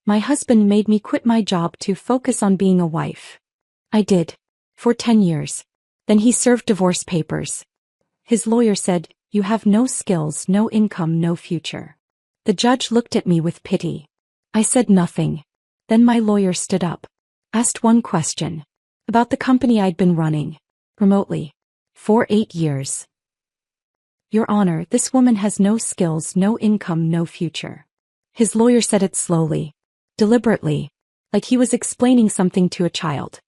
My husband made me quit my job to focus on being a wife. I did. For 10 years. Then he served divorce papers. His lawyer said, "You have no skills, no income, no future." The judge looked at me with pity. I said nothing. Then my lawyer stood up. Asked one question. About the company I'd been running. Remotely. For 8 years. "Your Honor, this woman has no skills, no income, no future." His lawyer said it slowly. Deliberately. Like he was explaining something to a child.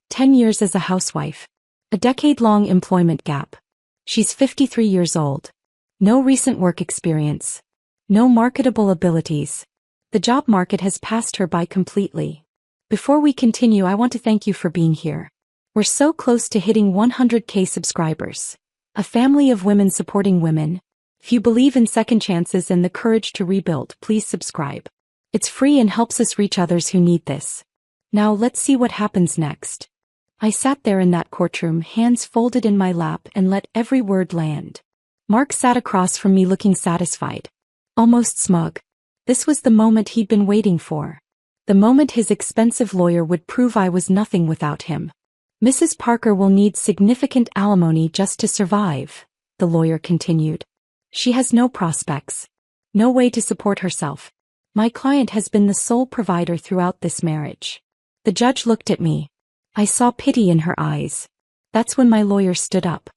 10 years as a housewife. A decade-long employment gap. She's 53 years old. No recent work experience. No marketable abilities. The job market has passed her by completely. Before we continue, I want to thank you for being here. We're so close to hitting 100K subscribers. A family of women supporting women. If you believe in second chances and the courage to rebuild, please subscribe. It's free and helps us reach others who need this. Now let's see what happens next. I sat there in that courtroom, hands folded in my lap, and let every word land. Mark sat across from me looking satisfied. Almost smug. This was the moment he'd been waiting for. The moment his expensive lawyer would prove I was nothing without him. "Mrs. Parker will need significant alimony just to survive," the lawyer continued. "She has no prospects. No way to support herself. My client has been the sole provider throughout this marriage." The judge looked at me. I saw pity in her eyes. That's when my lawyer stood up.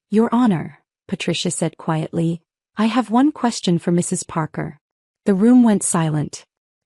"Your Honor," Patricia said quietly, "I have one question for Mrs. Parker." The room went silent.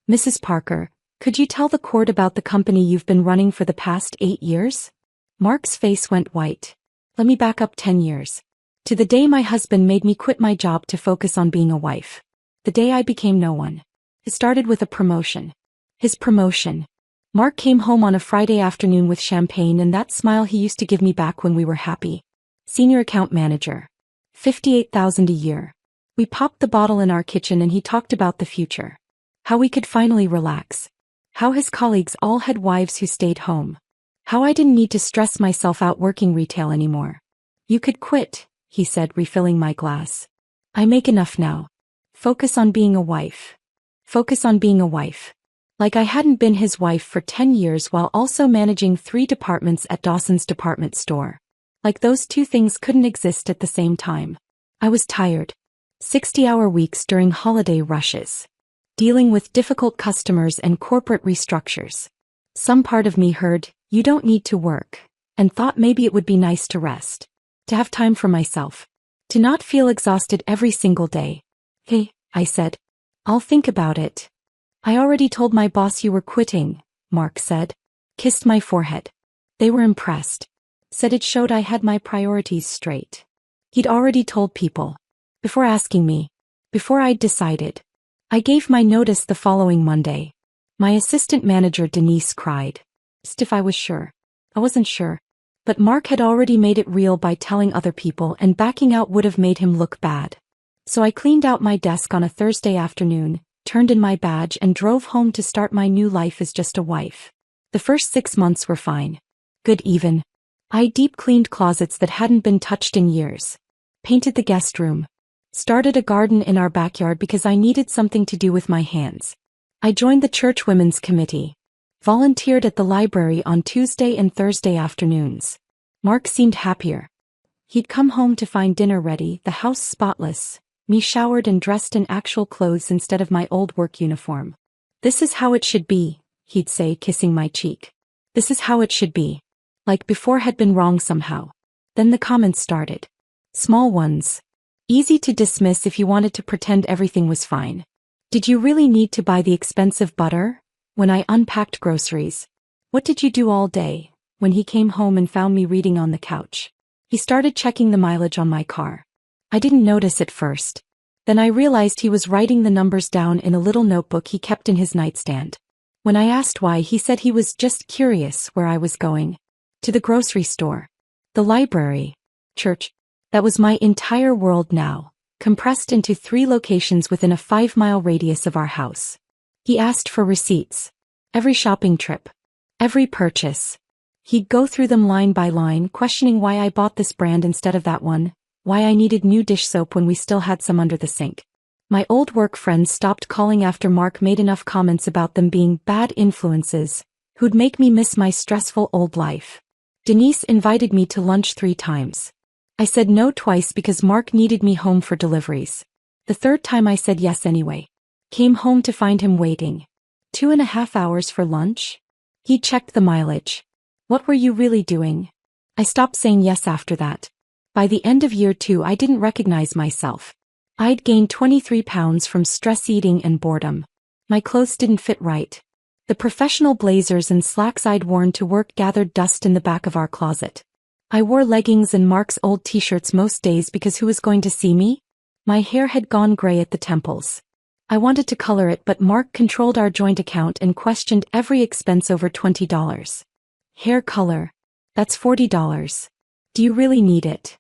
"Mrs. Parker, could you tell the court about the company you've been running for the past 8 years? Mark's face went white. "Let me back up 10 years. To the day my husband made me quit my job to focus on being a wife. The day I became no one. It started with a promotion. His promotion. Mark came home on a Friday afternoon with champagne and that smile he used to give me back when we were happy. Senior account manager. $58,000 a year. We popped the bottle in our kitchen and he talked about the future. How we could finally relax. How his colleagues all had wives who stayed home. How I didn't need to stress myself out working retail anymore. You could quit," he said, refilling my glass. "I make enough now. Focus on being a wife. Focus on being a wife." Like I hadn't been his wife for 10 years while also managing 3 departments at Dawson's department store. Like those two things couldn't exist at the same time. I was tired. 60-hour weeks during holiday rushes. Dealing with difficult customers and corporate restructures. Some part of me heard, "You don't need to work," and thought maybe it would be nice to rest. To have time for myself. To not feel exhausted every single day. "Hey," I said. "I'll think about it." "I already told my boss you were quitting," Mark said. Kissed my forehead. They were impressed. Said it showed I had my priorities straight. He'd already told people. Before asking me. Before I'd decided. I gave my notice the following Monday. My assistant manager Denise cried. Just if I was sure. I wasn't sure. But Mark had already made it real by telling other people, and backing out would have made him look bad. So I cleaned out my desk on a Thursday afternoon, turned in my badge and drove home to start my new life as just a wife. The first 6 months were fine. Good even. I deep cleaned closets that hadn't been touched in years. Painted the guest room. Started a garden in our backyard because I needed something to do with my hands. I joined the church women's committee. Volunteered at the library on Tuesday and Thursday afternoons. Mark seemed happier. He'd come home to find dinner ready, the house spotless, me showered and dressed in actual clothes instead of my old work uniform. "This is how it should be," he'd say, kissing my cheek. "This is how it should be." Like before had been wrong somehow. Then the comments started. Small ones. Easy to dismiss if you wanted to pretend everything was fine. "Did you really need to buy the expensive butter?" When I unpacked groceries. "What did you do all day?" When he came home and found me reading on the couch. He started checking the mileage on my car. I didn't notice at first. Then I realized he was writing the numbers down in a little notebook he kept in his nightstand. When I asked why, he said he was just curious where I was going. To the grocery store. The library. Church. That was my entire world now, compressed into 3 locations within a 5-mile radius of our house. He asked for receipts. Every shopping trip. Every purchase. He'd go through them line by line, questioning why I bought this brand instead of that one, why I needed new dish soap when we still had some under the sink. My old work friends stopped calling after Mark made enough comments about them being bad influences, who'd make me miss my stressful old life. Denise invited me to lunch 3 times. I said no twice because Mark needed me home for deliveries. The third time I said yes anyway. Came home to find him waiting. 2.5 hours for lunch? He checked the mileage. What were you really doing? I stopped saying yes after that. By the end of year 2 I didn't recognize myself. I'd gained 23 pounds from stress eating and boredom. My clothes didn't fit right. The professional blazers and slacks I'd worn to work gathered dust in the back of our closet. I wore leggings and Mark's old t-shirts most days because who was going to see me? My hair had gone gray at the temples. I wanted to color it, but Mark controlled our joint account and questioned every expense over $20. Hair color. That's $40. Do you really need it?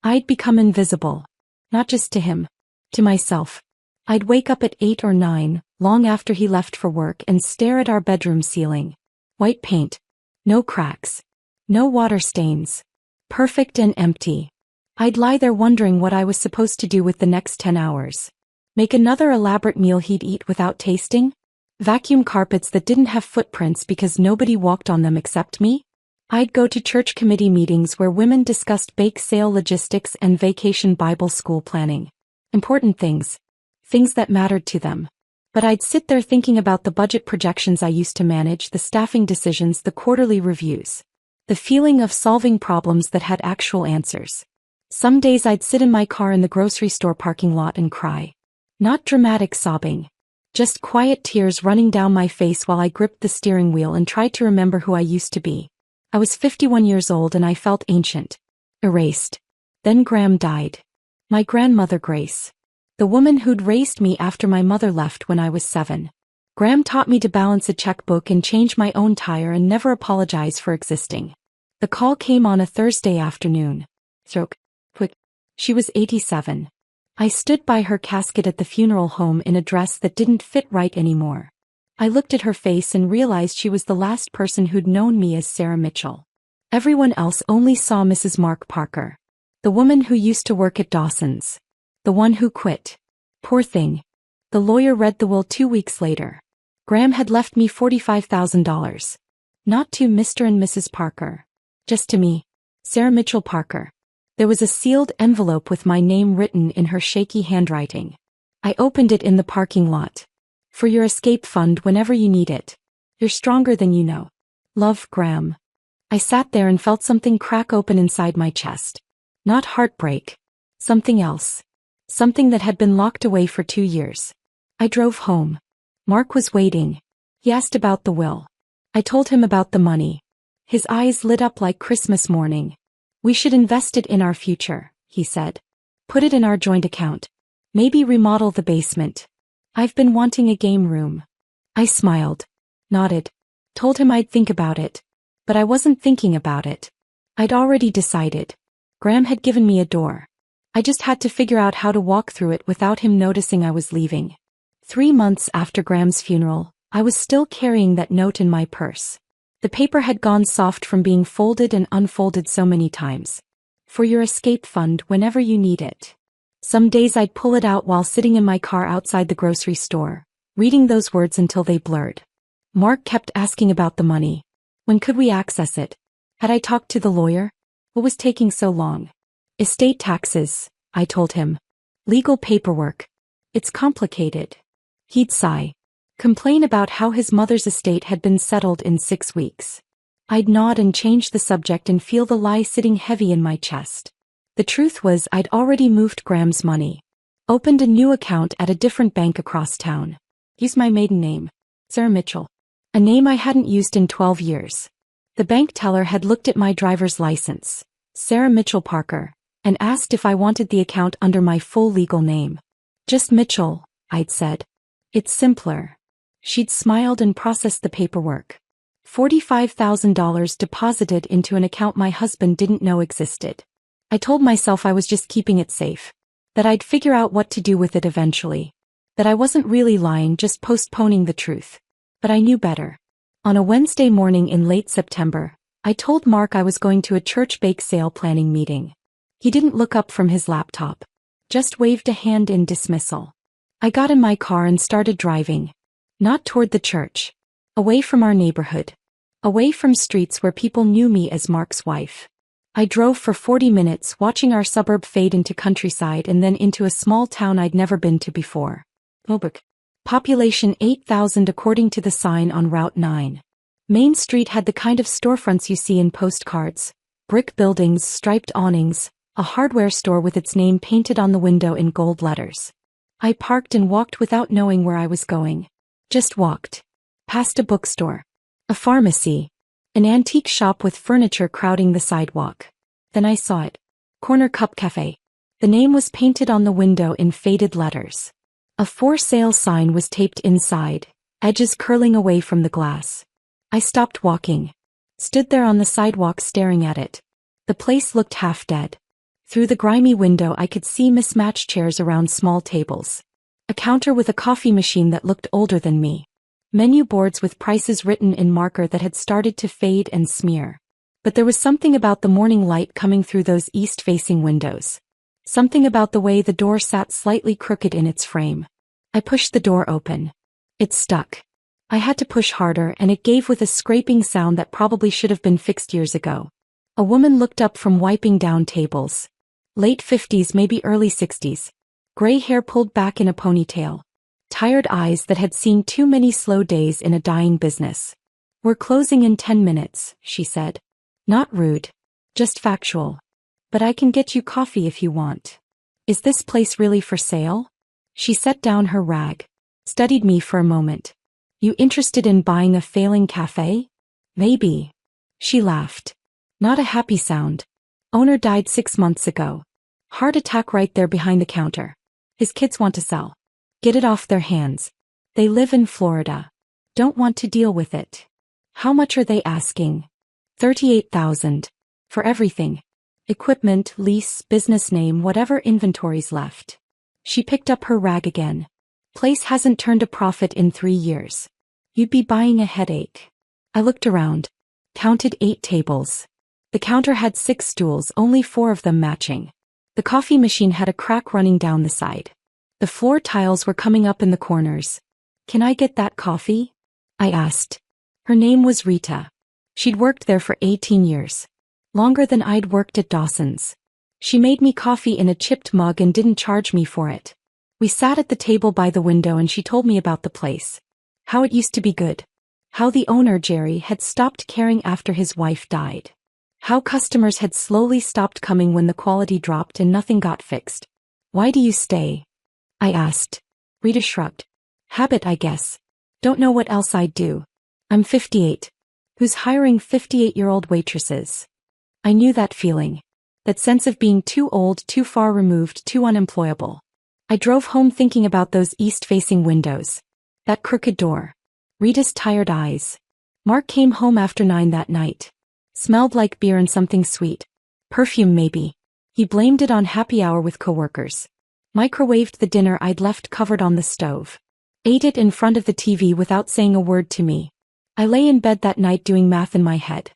I'd become invisible. Not just to him. To myself. I'd wake up at 8 or 9, long after he left for work, and stare at our bedroom ceiling. White paint. No cracks. No water stains. Perfect and empty. I'd lie there wondering what I was supposed to do with the next 10 hours. Make another elaborate meal he'd eat without tasting? Vacuum carpets that didn't have footprints because nobody walked on them except me? I'd go to church committee meetings where women discussed bake sale logistics and vacation Bible school planning. Important things. Things that mattered to them. But I'd sit there thinking about the budget projections I used to manage, the staffing decisions, the quarterly reviews. The feeling of solving problems that had actual answers. Some days I'd sit in my car in the grocery store parking lot and cry. Not dramatic sobbing. Just quiet tears running down my face while I gripped the steering wheel and tried to remember who I used to be. I was 51 years old and I felt ancient. Erased. Then Graham died. My grandmother Grace. The woman who'd raised me after my mother left when I was 7. Graham taught me to balance a checkbook and change my own tire and never apologize for existing. The call came on a Thursday afternoon. Quick. She was 87. I stood by her casket at the funeral home in a dress that didn't fit right anymore. I looked at her face and realized she was the last person who'd known me as Sarah Mitchell. Everyone else only saw Mrs. Mark Parker. The woman who used to work at Dawson's. The one who quit. Poor thing. The lawyer read the will 2 weeks later. Graham had left me $45,000. Not to Mr. and Mrs. Parker. Just to me. Sarah Mitchell Parker. There was a sealed envelope with my name written in her shaky handwriting. I opened it in the parking lot. For your escape fund whenever you need it. You're stronger than you know. Love, Graham. I sat there and felt something crack open inside my chest. Not heartbreak. Something else. Something that had been locked away for 2 years. I drove home. Mark was waiting. He asked about the will. I told him about the money. His eyes lit up like Christmas morning. We should invest it in our future, he said. Put it in our joint account. Maybe remodel the basement. I've been wanting a game room. I smiled. Nodded. Told him I'd think about it. But I wasn't thinking about it. I'd already decided. Graham had given me a door. I just had to figure out how to walk through it without him noticing I was leaving. 3 months after Graham's funeral, I was still carrying that note in my purse. The paper had gone soft from being folded and unfolded so many times. For your escape fund whenever you need it. Some days I'd pull it out while sitting in my car outside the grocery store, reading those words until they blurred. Mark kept asking about the money. When could we access it? Had I talked to the lawyer? What was taking so long? Estate taxes, I told him. Legal paperwork. It's complicated. He'd sigh. Complain about how his mother's estate had been settled in 6 weeks. I'd nod and change the subject and feel the lie sitting heavy in my chest. The truth was I'd already moved Graham's money. Opened a new account at a different bank across town. Used my maiden name. Sarah Mitchell. A name I hadn't used in 12 years. The bank teller had looked at my driver's license, Sarah Mitchell Parker, and asked if I wanted the account under my full legal name. Just Mitchell, I'd said. It's simpler. She'd smiled and processed the paperwork. $45,000 deposited into an account my husband didn't know existed. I told myself I was just keeping it safe. That I'd figure out what to do with it eventually. That I wasn't really lying, just postponing the truth. But I knew better. On a Wednesday morning in late September, I told Mark I was going to a church bake sale planning meeting. He didn't look up from his laptop. Just waved a hand in dismissal. I got in my car and started driving. Not toward the church. Away from our neighborhood. Away from streets where people knew me as Mark's wife. I drove for 40 minutes watching our suburb fade into countryside and then into a small town I'd never been to before. Lubbock. Population 8,000 according to the sign on Route 9. Main Street had the kind of storefronts you see in postcards. Brick buildings, striped awnings, a hardware store with its name painted on the window in gold letters. I parked and walked without knowing where I was going. Just walked. Past a bookstore. A pharmacy. An antique shop with furniture crowding the sidewalk. Then I saw it. Corner Cup Cafe. The name was painted on the window in faded letters. A for sale sign was taped inside, edges curling away from the glass. I stopped walking. Stood there on the sidewalk staring at it. The place looked half dead. Through the grimy window I could see mismatched chairs around small tables. A counter with a coffee machine that looked older than me. Menu boards with prices written in marker that had started to fade and smear. But there was something about the morning light coming through those east-facing windows. Something about the way the door sat slightly crooked in its frame. I pushed the door open. It stuck. I had to push harder and it gave with a scraping sound that probably should have been fixed years ago. A woman looked up from wiping down tables. Late 50s, maybe early 60s. Gray hair pulled back in a ponytail. Tired eyes that had seen too many slow days in a dying business. "We're closing in 10 minutes, she said. Not rude. Just factual. But I can get you coffee if you want. Is this place really for sale?" She set down her rag. Studied me for a moment. "You interested in buying a failing cafe?" "Maybe." She laughed. Not a happy sound. "Owner died 6 months ago. Heart attack right there behind the counter. His kids want to sell. Get it off their hands. They live in Florida. Don't want to deal with it. How much are they asking?" 38,000. For everything. Equipment, lease, business name, whatever inventory's left. She picked up her rag again. "Place hasn't turned a profit in 3 years. You'd be buying a headache." I looked around. Counted 8 tables. The counter had 6 stools, only 4 of them matching. The coffee machine had a crack running down the side. The floor tiles were coming up in the corners. "Can I get that coffee?" I asked. Her name was Rita. She'd worked there for 18 years. Longer than I'd worked at Dawson's. She made me coffee in a chipped mug and didn't charge me for it. We sat at the table by the window and she told me about the place. How it used to be good. How the owner, Jerry, had stopped caring after his wife died. How customers had slowly stopped coming when the quality dropped and nothing got fixed. "Why do you stay?" I asked. Rita shrugged. "Habit, I guess. Don't know what else I'd do. I'm 58. Who's hiring 58-year-old waitresses?" I knew that feeling. That sense of being too old, too far removed, too unemployable. I drove home thinking about those east-facing windows. That crooked door. Rita's tired eyes. Mark came home after 9 that night. Smelled like beer and something sweet. Perfume maybe. He blamed it on happy hour with coworkers. Microwaved the dinner I'd left covered on the stove. Ate it in front of the TV without saying a word to me. I lay in bed that night doing math in my head.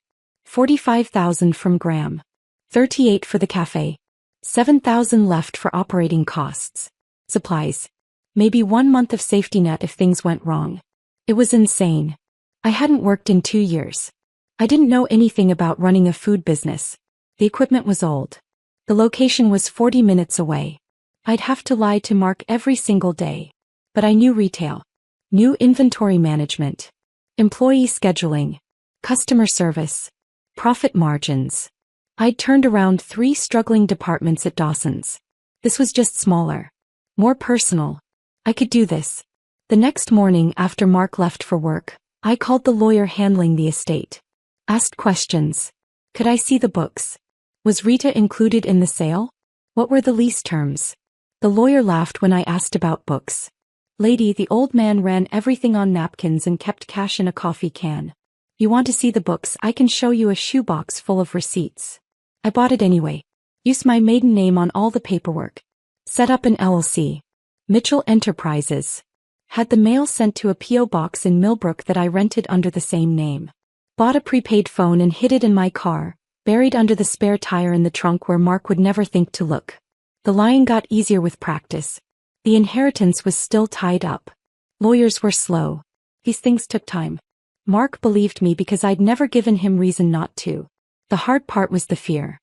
45,000 from Graham. 38 for the cafe. 7,000 left for operating costs. Supplies. Maybe 1 month of safety net if things went wrong. It was insane. I hadn't worked in 2 years. I didn't know anything about running a food business. The equipment was old. The location was 40 minutes away. I'd have to lie to Mark every single day. But I knew retail. Knew inventory management. Employee scheduling. Customer service. Profit margins. I'd turned around 3 struggling departments at Dawson's. This was just smaller. More personal. I could do this. The next morning after Mark left for work, I called the lawyer handling the estate. Asked questions. Could I see the books? Was Rita included in the sale? What were the lease terms? The lawyer laughed when I asked about books. "Lady, the old man ran everything on napkins and kept cash in a coffee can. You want to see the books? I can show you a shoebox full of receipts." I bought it anyway. Used my maiden name on all the paperwork. Set up an LLC. Mitchell Enterprises. Had the mail sent to a P.O. box in Millbrook that I rented under the same name. Bought a prepaid phone and hid it in my car, buried under the spare tire in the trunk where Mark would never think to look. The lying got easier with practice. The inheritance was still tied up. Lawyers were slow. These things took time. Mark believed me because I'd never given him reason not to. The hard part was the fear.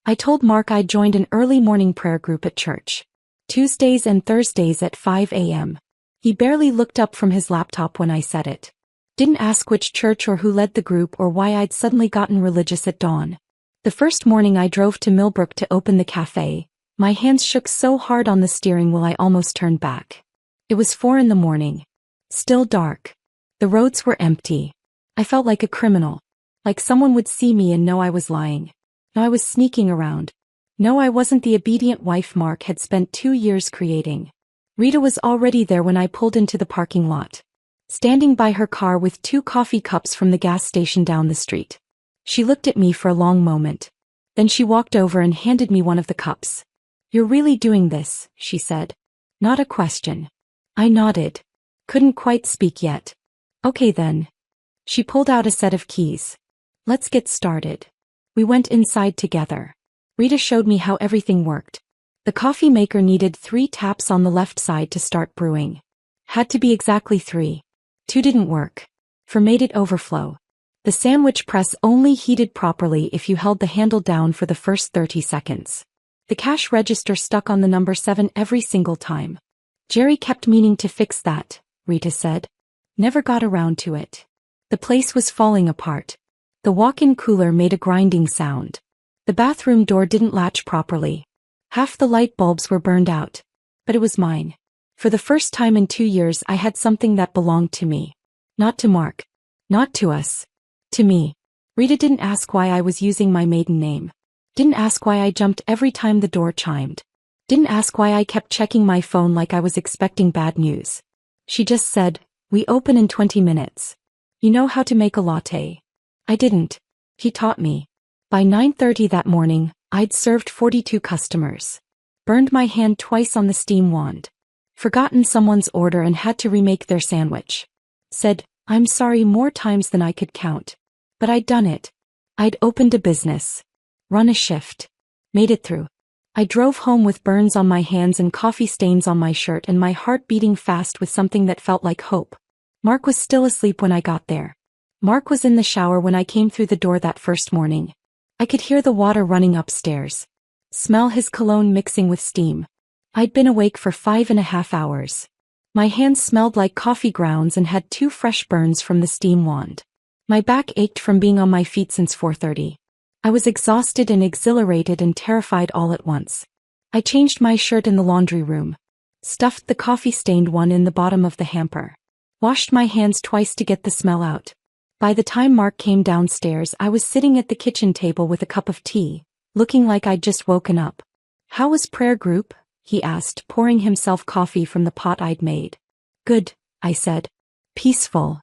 I told Mark I'd joined an early morning prayer group at church. Tuesdays and Thursdays at 5 a.m. He barely looked up from his laptop when I said it. Didn't ask which church or who led the group or why I'd suddenly gotten religious at dawn. The first morning I drove to Millbrook to open the cafe, my hands shook so hard on the steering wheel I almost turned back. It was 4 a.m. Still dark. The roads were empty. I felt like a criminal. Like someone would see me and know I was lying. No, I was sneaking around. No, I wasn't the obedient wife Mark had spent 2 years creating. Rita was already there when I pulled into the parking lot. Standing by her car with 2 coffee cups from the gas station down the street. She looked at me for a long moment. Then she walked over and handed me one of the cups. "You're really doing this," she said. Not a question. I nodded. Couldn't quite speak yet. "Okay then." She pulled out a set of keys. "Let's get started." We went inside together. Rita showed me how everything worked. The coffee maker needed 3 taps on the left side to start brewing. Had to be exactly 3. 2 didn't work. 4 made it overflow. The sandwich press only heated properly if you held the handle down for the first 30 seconds. The cash register stuck on the number 7 every single time. "Jerry kept meaning to fix that," Rita said. "Never got around to it." The place was falling apart. The walk-in cooler made a grinding sound. The bathroom door didn't latch properly. Half the light bulbs were burned out. But it was mine. For the first time in 2 years I had something that belonged to me. Not to Mark. Not to us. To me. Rita didn't ask why I was using my maiden name. Didn't ask why I jumped every time the door chimed. Didn't ask why I kept checking my phone like I was expecting bad news. She just said, "We open in 20 minutes. You know how to make a latte?" I didn't. He taught me. By 9:30 that morning, I'd served 42 customers. Burned my hand twice on the steam wand. Forgotten someone's order and had to remake their sandwich. Said, "I'm sorry" more times than I could count. But I'd done it. I'd opened a business. Run a shift. Made it through. I drove home with burns on my hands and coffee stains on my shirt and my heart beating fast with something that felt like hope. Mark was still asleep when I got there. Mark was in the shower when I came through the door that first morning. I could hear the water running upstairs. Smell his cologne mixing with steam. I'd been awake for 5.5 hours. My hands smelled like coffee grounds and had 2 fresh burns from the steam wand. My back ached from being on my feet since 4:30. I was exhausted and exhilarated and terrified all at once. I changed my shirt in the laundry room. Stuffed the coffee-stained one in the bottom of the hamper. Washed my hands twice to get the smell out. By the time Mark came downstairs, I was sitting at the kitchen table with a cup of tea, looking like I'd just woken up. "How was prayer group?" he asked, pouring himself coffee from the pot I'd made. "Good," I said. "Peaceful."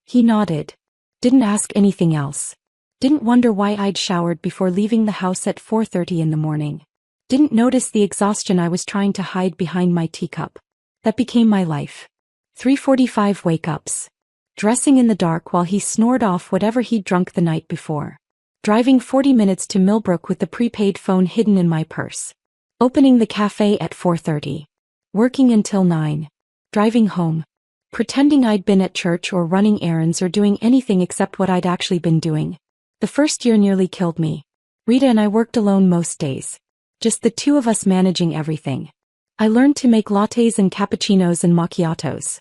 He nodded. Didn't ask anything else. Didn't wonder why I'd showered before leaving the house at 4:30 in the morning. Didn't notice the exhaustion I was trying to hide behind my teacup. That became my life. 3:45 wake-ups. Dressing in the dark while he snored off whatever he'd drunk the night before. Driving 40 minutes to Millbrook with the prepaid phone hidden in my purse. Opening the cafe at 4:30. Working until 9. Driving home. Pretending I'd been at church or running errands or doing anything except what I'd actually been doing. The first year nearly killed me. Rita and I worked alone most days. Just the 2 of us managing everything. I learned to make lattes and cappuccinos and macchiatos.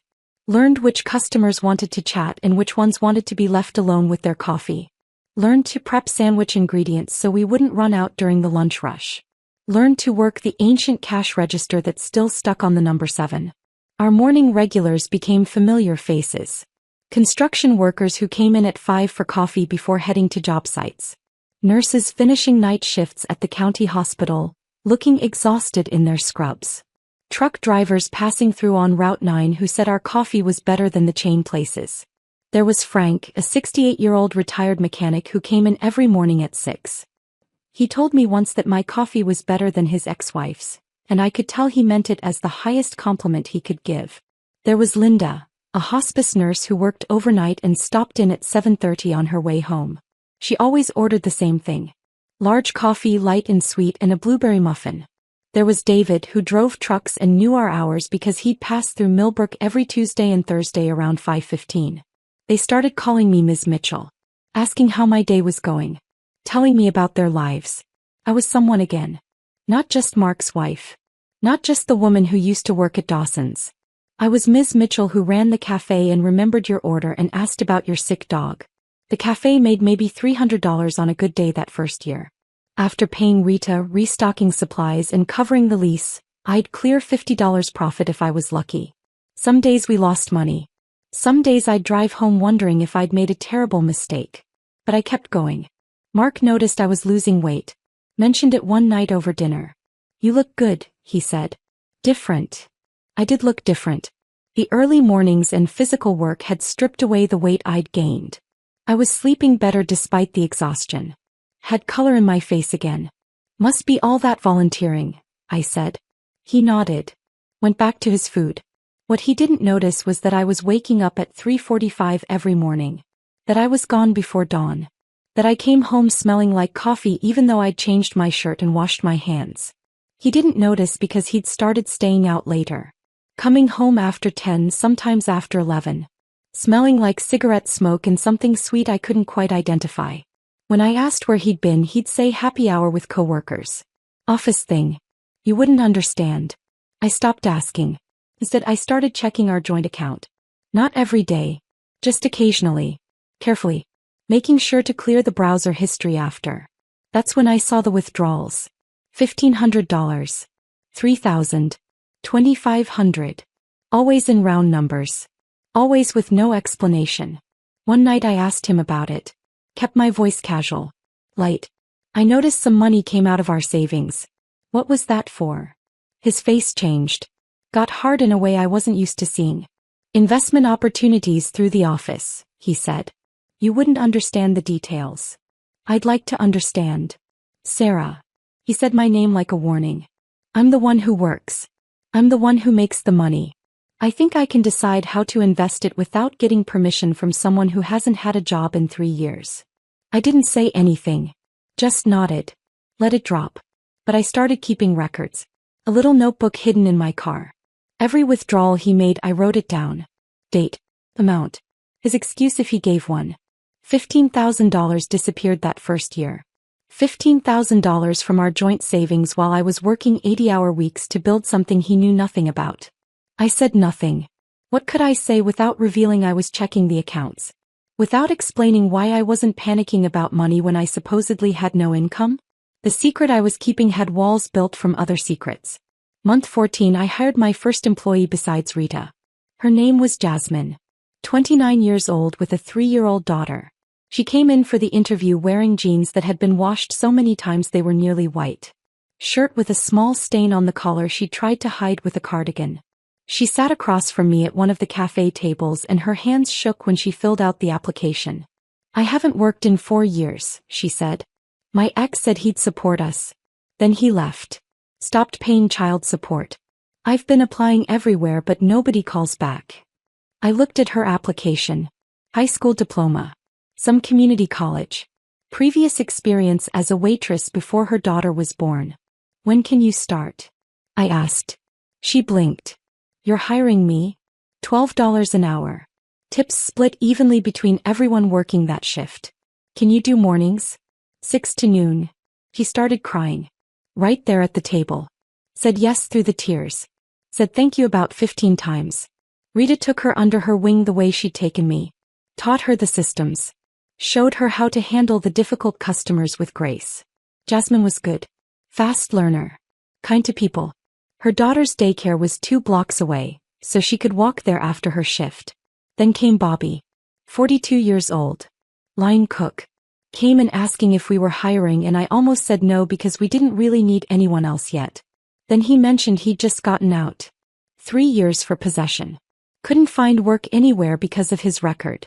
Learned which customers wanted to chat and which ones wanted to be left alone with their coffee. Learned to prep sandwich ingredients so we wouldn't run out during the lunch rush. Learned to work the ancient cash register that still stuck on the number 7. Our morning regulars became familiar faces. Construction workers who came in at 5 for coffee before heading to job sites. Nurses finishing night shifts at the county hospital, looking exhausted in their scrubs. Truck drivers passing through on Route 9 who said our coffee was better than the chain places. There was Frank, a 68-year-old retired mechanic who came in every morning at 6. He told me once that my coffee was better than his ex-wife's, and I could tell he meant it as the highest compliment he could give. There was Linda, a hospice nurse who worked overnight and stopped in at 7:30 on her way home. She always ordered the same thing. Large coffee, light and sweet, and a blueberry muffin. There was David, who drove trucks and knew our hours because he'd pass through Millbrook every Tuesday and Thursday around 5:15. They started calling me Ms. Mitchell, asking how my day was going, telling me about their lives. I was someone again. Not just Mark's wife. Not just the woman who used to work at Dawson's. I was Ms. Mitchell, who ran the cafe and remembered your order and asked about your sick dog. The cafe made maybe $300 on a good day that first year. After paying Rita, restocking supplies, and covering the lease, I'd clear $50 profit if I was lucky. Some days we lost money. Some days I'd drive home wondering if I'd made a terrible mistake. But I kept going. Mark noticed I was losing weight. Mentioned it one night over dinner. "You look good," he said. "Different." I did look different. The early mornings and physical work had stripped away the weight I'd gained. I was sleeping better despite the exhaustion. Had color in my face again. "Must be all that volunteering," I said. He nodded. Went back to his food. What he didn't notice was that I was waking up at 3:45 every morning. That I was gone before dawn. That I came home smelling like coffee even though I'd changed my shirt and washed my hands. He didn't notice because he'd started staying out later. Coming home after 10, sometimes after 11. Smelling like cigarette smoke and something sweet I couldn't quite identify. When I asked where he'd been, he'd say happy hour with coworkers. Office thing. You wouldn't understand. I stopped asking. Instead, I started checking our joint account. Not every day. Just occasionally. Carefully. Making sure to clear the browser history after. That's when I saw the withdrawals. $1,500. $3,000. $2,500. Always in round numbers. Always with no explanation. One night I asked him about it. Kept my voice casual. Light. I noticed some money came out of our savings. What was that for? His face changed. Got hard in a way I wasn't used to seeing. Investment opportunities through the office, he said. You wouldn't understand the details. I'd like to understand. Sarah. He said my name like a warning. I'm the one who works. I'm the one who makes the money. I think I can decide how to invest it without getting permission from someone who hasn't had a job in 3 years. I didn't say anything. Just nodded. Let it drop. But I started keeping records. A little notebook hidden in my car. Every withdrawal he made, I wrote it down. Date. Amount. His excuse if he gave one. $15,000 disappeared that first year. $15,000 from our joint savings while I was working 80-hour weeks to build something he knew nothing about. I said nothing. What could I say without revealing I was checking the accounts? Without explaining why I wasn't panicking about money when I supposedly had no income? The secret I was keeping had walls built from other secrets. Month 14, I hired my first employee besides Rita. Her name was Jasmine. 29 years old with a 3-year-old daughter. She came in for the interview wearing jeans that had been washed so many times they were nearly white. Shirt with a small stain on the collar she tried to hide with a cardigan. She sat across from me at one of the cafe tables and her hands shook when she filled out the application. I haven't worked in 4 years, she said. My ex said he'd support us. Then he left. Stopped paying child support. I've been applying everywhere but nobody calls back. I looked at her application. High school diploma. Some community college. Previous experience as a waitress before her daughter was born. When can you start? I asked. She blinked. You're hiring me? $12 an hour. Tips split evenly between everyone working that shift. Can you do mornings? 6 to noon. She started crying. Right there at the table. Said yes through the tears. Said thank you about 15 times. Rita took her under her wing the way she'd taken me. Taught her the systems. Showed her how to handle the difficult customers with grace. Jasmine was good. Fast learner. Kind to people. Her daughter's daycare was 2 blocks away, so she could walk there after her shift. Then came Bobby. 42 years old. Line cook. Came in asking if we were hiring and I almost said no because we didn't really need anyone else yet. Then he mentioned he'd just gotten out. 3 years for possession. Couldn't find work anywhere because of his record.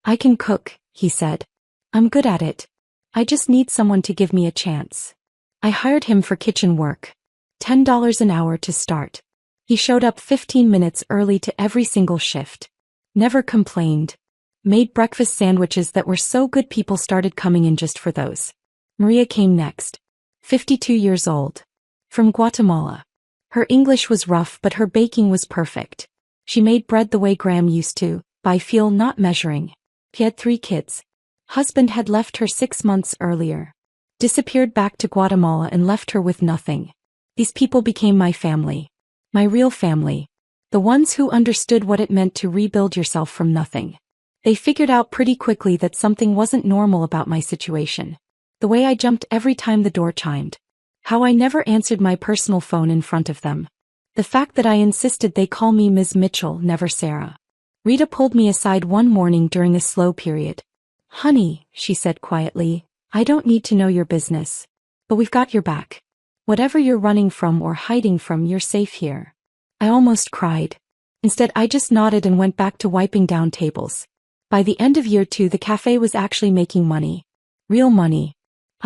I can cook, he said. I'm good at it. I just need someone to give me a chance. I hired him for kitchen work. $10 an hour to start. He showed up 15 minutes early to every single shift. Never complained. Made breakfast sandwiches that were so good people started coming in just for those. Maria came next. 52 years old. From Guatemala. Her English was rough but her baking was perfect. She made bread the way Graham used to, by feel not measuring. He had 3 kids. Husband had left her 6 months earlier. Disappeared back to Guatemala and left her with nothing. These people became my family. My real family. The ones who understood what it meant to rebuild yourself from nothing. They figured out pretty quickly that something wasn't normal about my situation. The way I jumped every time the door chimed. How I never answered my personal phone in front of them. The fact that I insisted they call me Ms. Mitchell, never Sarah. Rita pulled me aside one morning during a slow period. "Honey," she said quietly, "I don't need to know your business. But we've got your back. Whatever you're running from or hiding from, you're safe here." I almost cried. Instead, I just nodded and went back to wiping down tables. By the end of year 2, the cafe was actually making money. Real money.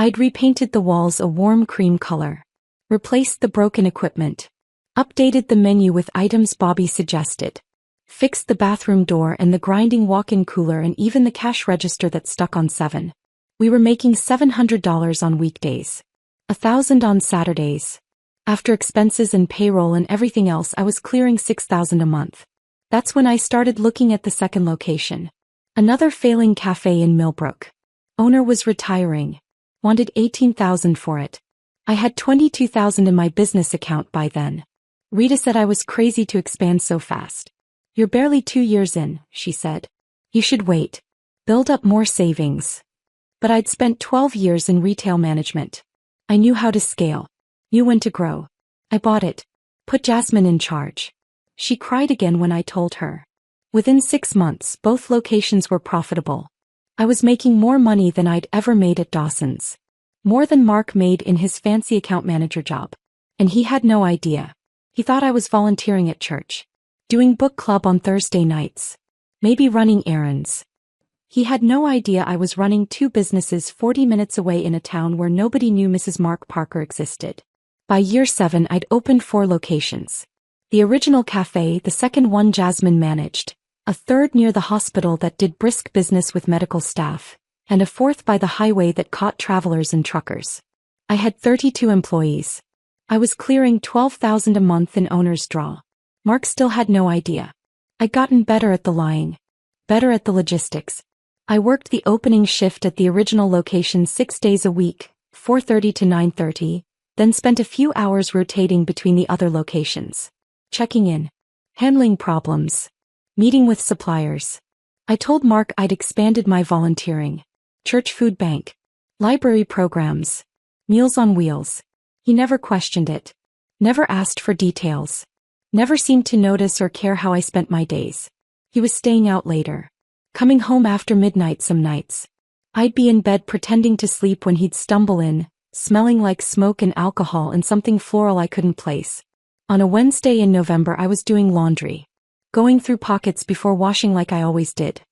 I'd repainted the walls a warm cream color. Replaced the broken equipment. Updated the menu with items Bobby suggested. Fixed the bathroom door and the grinding walk-in cooler and even the cash register that stuck on 7. We were making $700 on weekdays. $1,000 on Saturdays. After expenses and payroll and everything else, I was clearing $6,000 a month. That's when I started looking at the second location. Another failing cafe in Millbrook. Owner was retiring. Wanted $18,000 for it. I had $22,000 in my business account by then. Rita said I was crazy to expand so fast. "You're barely 2 years in," she said. "You should wait. Build up more savings." But I'd spent 12 years in retail management. I knew how to scale. Knew when to grow. I bought it. Put Jasmine in charge. She cried again when I told her. Within 6 months, both locations were profitable. I was making more money than I'd ever made at Dawson's. More than Mark made in his fancy account manager job. And he had no idea. He thought I was volunteering at church. Doing book club on Thursday nights. Maybe running errands. He had no idea I was running 2 businesses 40 minutes away in a town where nobody knew Mrs. Mark Parker existed. By year 7, I'd opened 4 locations. The original cafe, the second one Jasmine managed, a third near the hospital that did brisk business with medical staff, and a fourth by the highway that caught travelers and truckers. I had 32 employees. I was clearing $12,000 a month in owner's draw. Mark still had no idea. I'd gotten better at the lying. Better at the logistics. I worked the opening shift at the original location 6 days a week, 4:30 to 9:30, then spent a few hours rotating between the other locations. Checking in. Handling problems. Meeting with suppliers. I told Mark I'd expanded my volunteering. Church food bank. Library programs. Meals on Wheels. He never questioned it. Never asked for details. Never seemed to notice or care how I spent my days. He was staying out later. Coming home after midnight some nights. I'd be in bed pretending to sleep when he'd stumble in, smelling like smoke and alcohol and something floral I couldn't place. On a Wednesday in November I was doing laundry. Going through pockets before washing like I always did.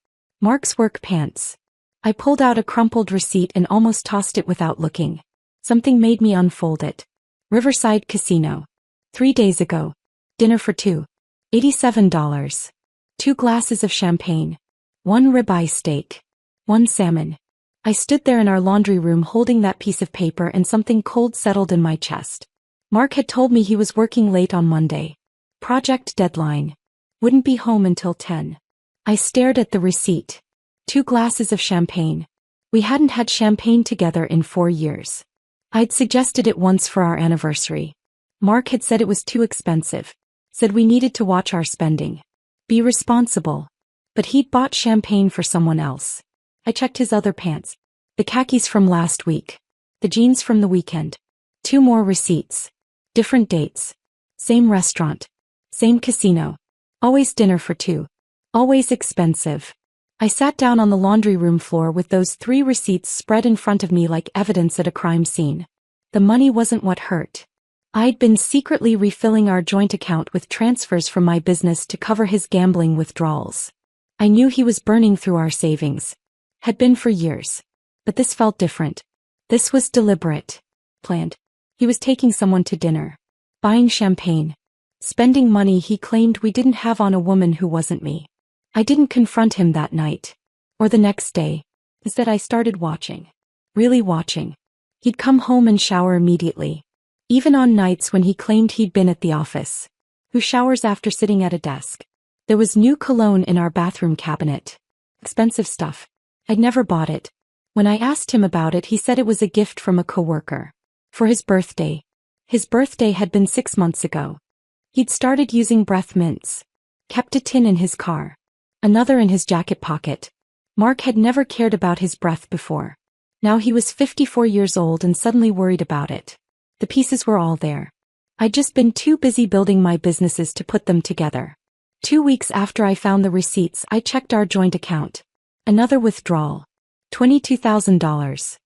Mark's work pants. I pulled out a crumpled receipt and almost tossed it without looking. Something made me unfold it. Riverside Casino. 3 days ago. Dinner for 2. $87. 2 glasses of champagne. 1 ribeye steak. 1 salmon. I stood there in our laundry room holding that piece of paper and something cold settled in my chest. Mark had told me he was working late on Monday. Project deadline. Wouldn't be home until 10. I stared at the receipt. 2 glasses of champagne. We hadn't had champagne together in 4 years. I'd suggested it once for our anniversary. Mark had said it was too expensive. Said we needed to watch our spending. Be responsible. But he'd bought champagne for someone else. I checked his other pants. The khakis from last week. The jeans from the weekend. 2 more receipts. Different dates. Same restaurant. Same casino. Always dinner for 2. Always expensive. I sat down on the laundry room floor with those 3 receipts spread in front of me like evidence at a crime scene. The money wasn't what hurt. I'd been secretly refilling our joint account with transfers from my business to cover his gambling withdrawals. I knew he was burning through our savings. Had been for years. But this felt different. This was deliberate. Planned. He was taking someone to dinner. Buying champagne. Spending money he claimed we didn't have on a woman who wasn't me. I didn't confront him that night. Or the next day. Instead I started watching. Really watching. He'd come home and shower immediately. Even on nights when he claimed he'd been at the office. Who showers after sitting at a desk? There was new cologne in our bathroom cabinet. Expensive stuff. I'd never bought it. When I asked him about it, he said it was a gift from a coworker. For his birthday. His birthday had been 6 months ago. He'd started using breath mints. Kept a tin in his car. Another in his jacket pocket. Mark had never cared about his breath before. Now he was 54 years old and suddenly worried about it. The pieces were all there. I'd just been too busy building my businesses to put them together. 2 weeks after I found the receipts, I checked our joint account. Another withdrawal. $22,000.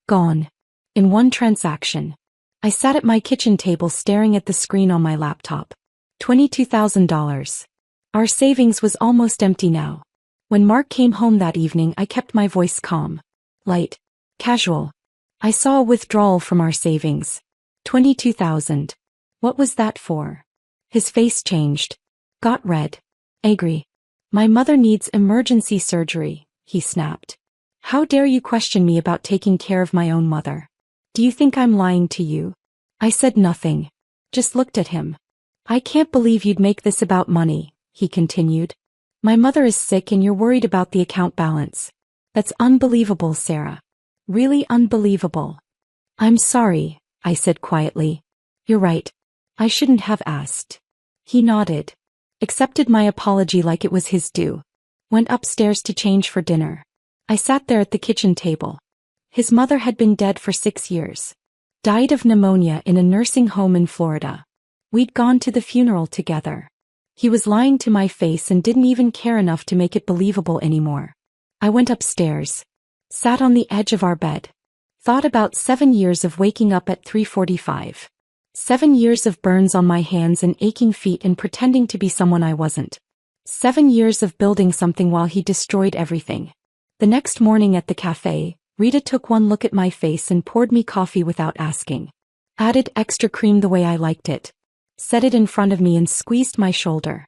Gone. In one transaction. I sat at my kitchen table staring at the screen on my laptop. $22,000. Our savings was almost empty now. When Mark came home that evening, I kept my voice calm. Light. Casual. I saw a withdrawal from our savings. $22,000. What was that for? His face changed. Got red. Angry. My mother needs emergency surgery, he snapped. How dare you question me about taking care of my own mother? Do you think I'm lying to you? I said nothing. Just looked at him. I can't believe you'd make this about money, he continued. My mother is sick and you're worried about the account balance. That's unbelievable, Sarah. Really unbelievable. I'm sorry, I said quietly. You're right. I shouldn't have asked. He nodded. Accepted my apology like it was his due. Went upstairs to change for dinner. I sat there at the kitchen table. His mother had been dead for 6 years. Died of pneumonia in a nursing home in Florida. We'd gone to the funeral together. He was lying to my face and didn't even care enough to make it believable anymore. I went upstairs. Sat on the edge of our bed. Thought about 7 years of waking up at 3:45. 7 years of burns on my hands and aching feet and pretending to be someone I wasn't. 7 years of building something while he destroyed everything. The next morning at the cafe, Rita took one look at my face and poured me coffee without asking. Added extra cream the way I liked it. Set it in front of me and squeezed my shoulder.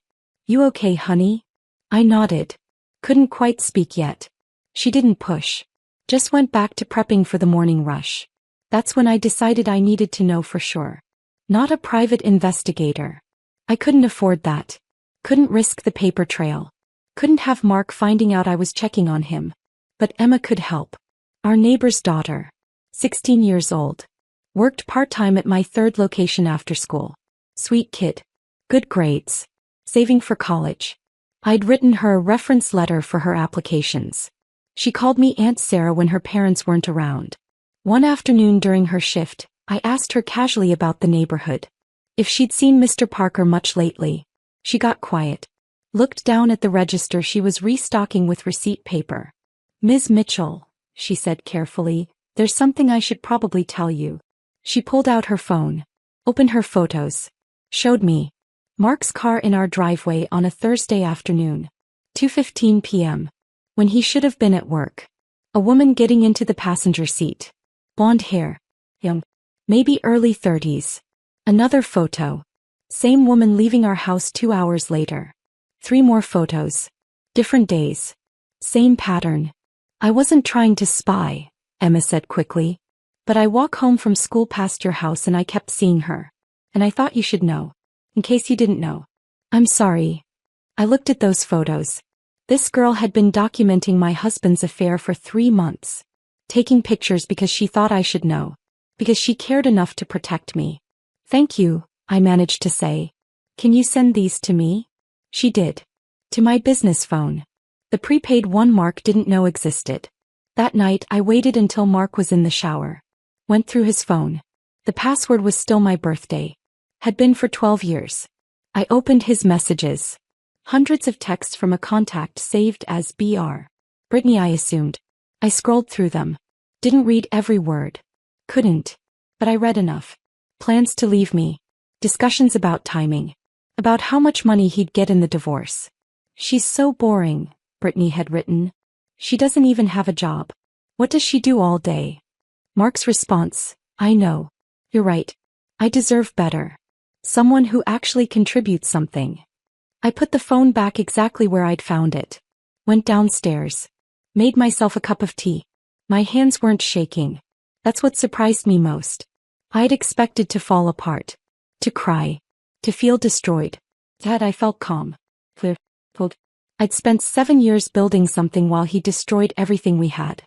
You okay, honey? I nodded. Couldn't quite speak yet. She didn't push. Just went back to prepping for the morning rush. That's when I decided I needed to know for sure. Not a private investigator. I couldn't afford that. Couldn't risk the paper trail. Couldn't have Mark finding out I was checking on him. But Emma could help. Our neighbor's daughter. 16 years old. Worked part-time at my third location after school. Sweet kid. Good grades. Saving for college. I'd written her a reference letter for her applications. She called me Aunt Sarah when her parents weren't around. One afternoon during her shift, I asked her casually about the neighborhood. If she'd seen Mr. Parker much lately. She got quiet. Looked down at the register she was restocking with receipt paper. Ms. Mitchell, she said carefully, there's something I should probably tell you. She pulled out her phone. Opened her photos. Showed me. Mark's car in our driveway on a Thursday afternoon. 2:15 p.m. When he should have been at work. A woman getting into the passenger seat. Blonde hair. Young. Maybe early 30s. Another photo. Same woman leaving our house 2 hours later. 3 more photos. Different days. Same pattern. I wasn't trying to spy, Emma said quickly. But I walk home from school past your house and I kept seeing her. And I thought you should know. In case you didn't know. I'm sorry. I looked at those photos. This girl had been documenting my husband's affair for 3 months. Taking pictures because she thought I should know. Because she cared enough to protect me. Thank you, I managed to say. Can you send these to me? She did. To my business phone. The prepaid one Mark didn't know existed. That night I waited until Mark was in the shower. Went through his phone. The password was still my birthday. Had been for 12 years. I opened his messages. Hundreds of texts from a contact saved as Br. Brittany, I assumed. I scrolled through them. Didn't read every word. Couldn't. But I read enough. Plans to leave me. Discussions about timing. About how much money he'd get in the divorce. She's so boring, Brittany had written. She doesn't even have a job. What does she do all day? Mark's response, I know. You're right. I deserve better. Someone who actually contributes something. I put the phone back exactly where I'd found it. Went downstairs. Made myself a cup of tea. My hands weren't shaking. That's what surprised me most. I'd expected to fall apart, to cry, to feel destroyed. Instead, I felt calm. Clear. I'd spent 7 years building something while he destroyed everything we had.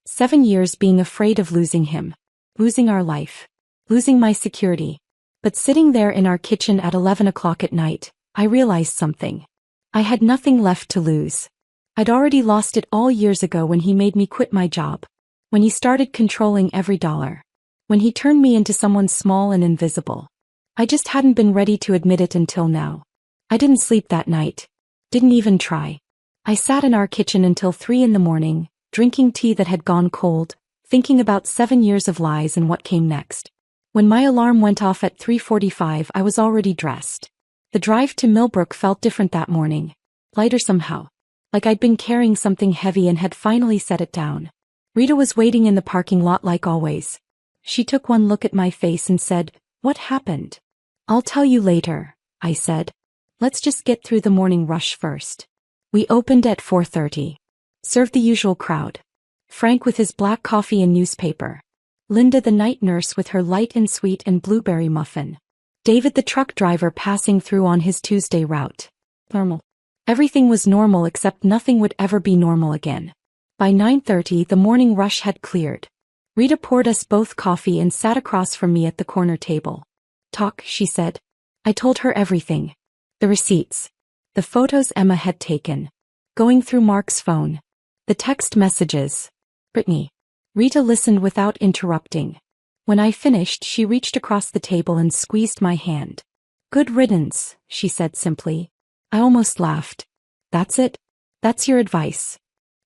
7 years being afraid of losing him, losing our life, losing my security. But sitting there in our kitchen at 11 o'clock at night, I realized something. I had nothing left to lose. I'd already lost it all years ago when he made me quit my job, when he started controlling every dollar, when he turned me into someone small and invisible. I just hadn't been ready to admit it until now. I didn't sleep that night. Didn't even try. I sat in our kitchen until 3 in the morning, drinking tea that had gone cold, thinking about 7 years of lies and what came next. When my alarm went off at 3:45, I was already dressed. The drive to Millbrook felt different that morning. Lighter somehow. Like I'd been carrying something heavy and had finally set it down. Rita was waiting in the parking lot like always. She took one look at my face and said, "What happened?" "I'll tell you later," I said. "Let's just get through the morning rush first." We opened at 4:30. Served the usual crowd. Frank with his black coffee and newspaper. Linda the night nurse with her light and sweet and blueberry muffin. David the truck driver passing through on his Tuesday route. Normal. Everything was normal except nothing would ever be normal again. By 9:30 the morning rush had cleared. Rita poured us both coffee and sat across from me at the corner table. "Talk," she said. I told her everything. The receipts. The photos Emma had taken. Going through Mark's phone. The text messages. Brittany. Rita listened without interrupting. When I finished, she reached across the table and squeezed my hand. "Good riddance," she said simply. I almost laughed. "That's it? That's your advice?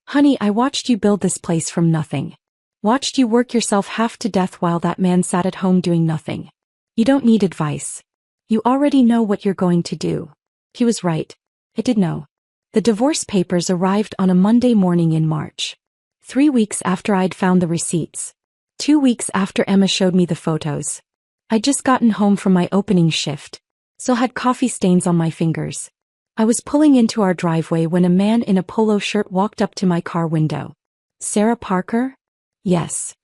Honey, I watched you build this place from nothing. Watched you work yourself half to death while that man sat at home doing nothing. You don't need advice. You already know what you're going to do." He was right. I did know. The divorce papers arrived on a Monday morning in March. 3 weeks after I'd found the receipts. 2 weeks after Emma showed me the photos. I'd just gotten home from my opening shift. Still had coffee stains on my fingers. I was pulling into our driveway when a man in a polo shirt walked up to my car window. "Sarah Parker?" "Yes.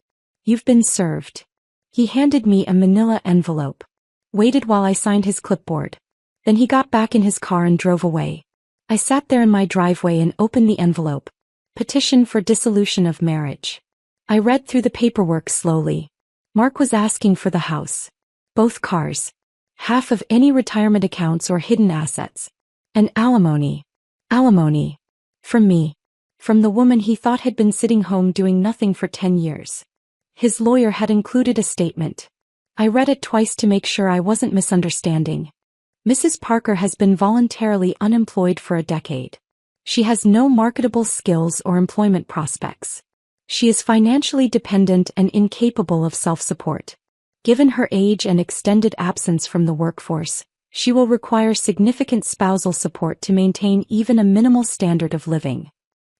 You've been served." He handed me a manila envelope. Waited while I signed his clipboard. Then he got back in his car and drove away. I sat there in my driveway and opened the envelope. Petition for dissolution of marriage. I read through the paperwork slowly. Mark was asking for the house. Both cars. Half of any retirement accounts or hidden assets. And alimony. Alimony. From me. From the woman he thought had been sitting home doing nothing for 10 years. His lawyer had included a statement. I read it twice to make sure I wasn't misunderstanding. Mrs. Parker has been voluntarily unemployed for a decade. She has no marketable skills or employment prospects. She is financially dependent and incapable of self-support. Given her age and extended absence from the workforce, she will require significant spousal support to maintain even a minimal standard of living.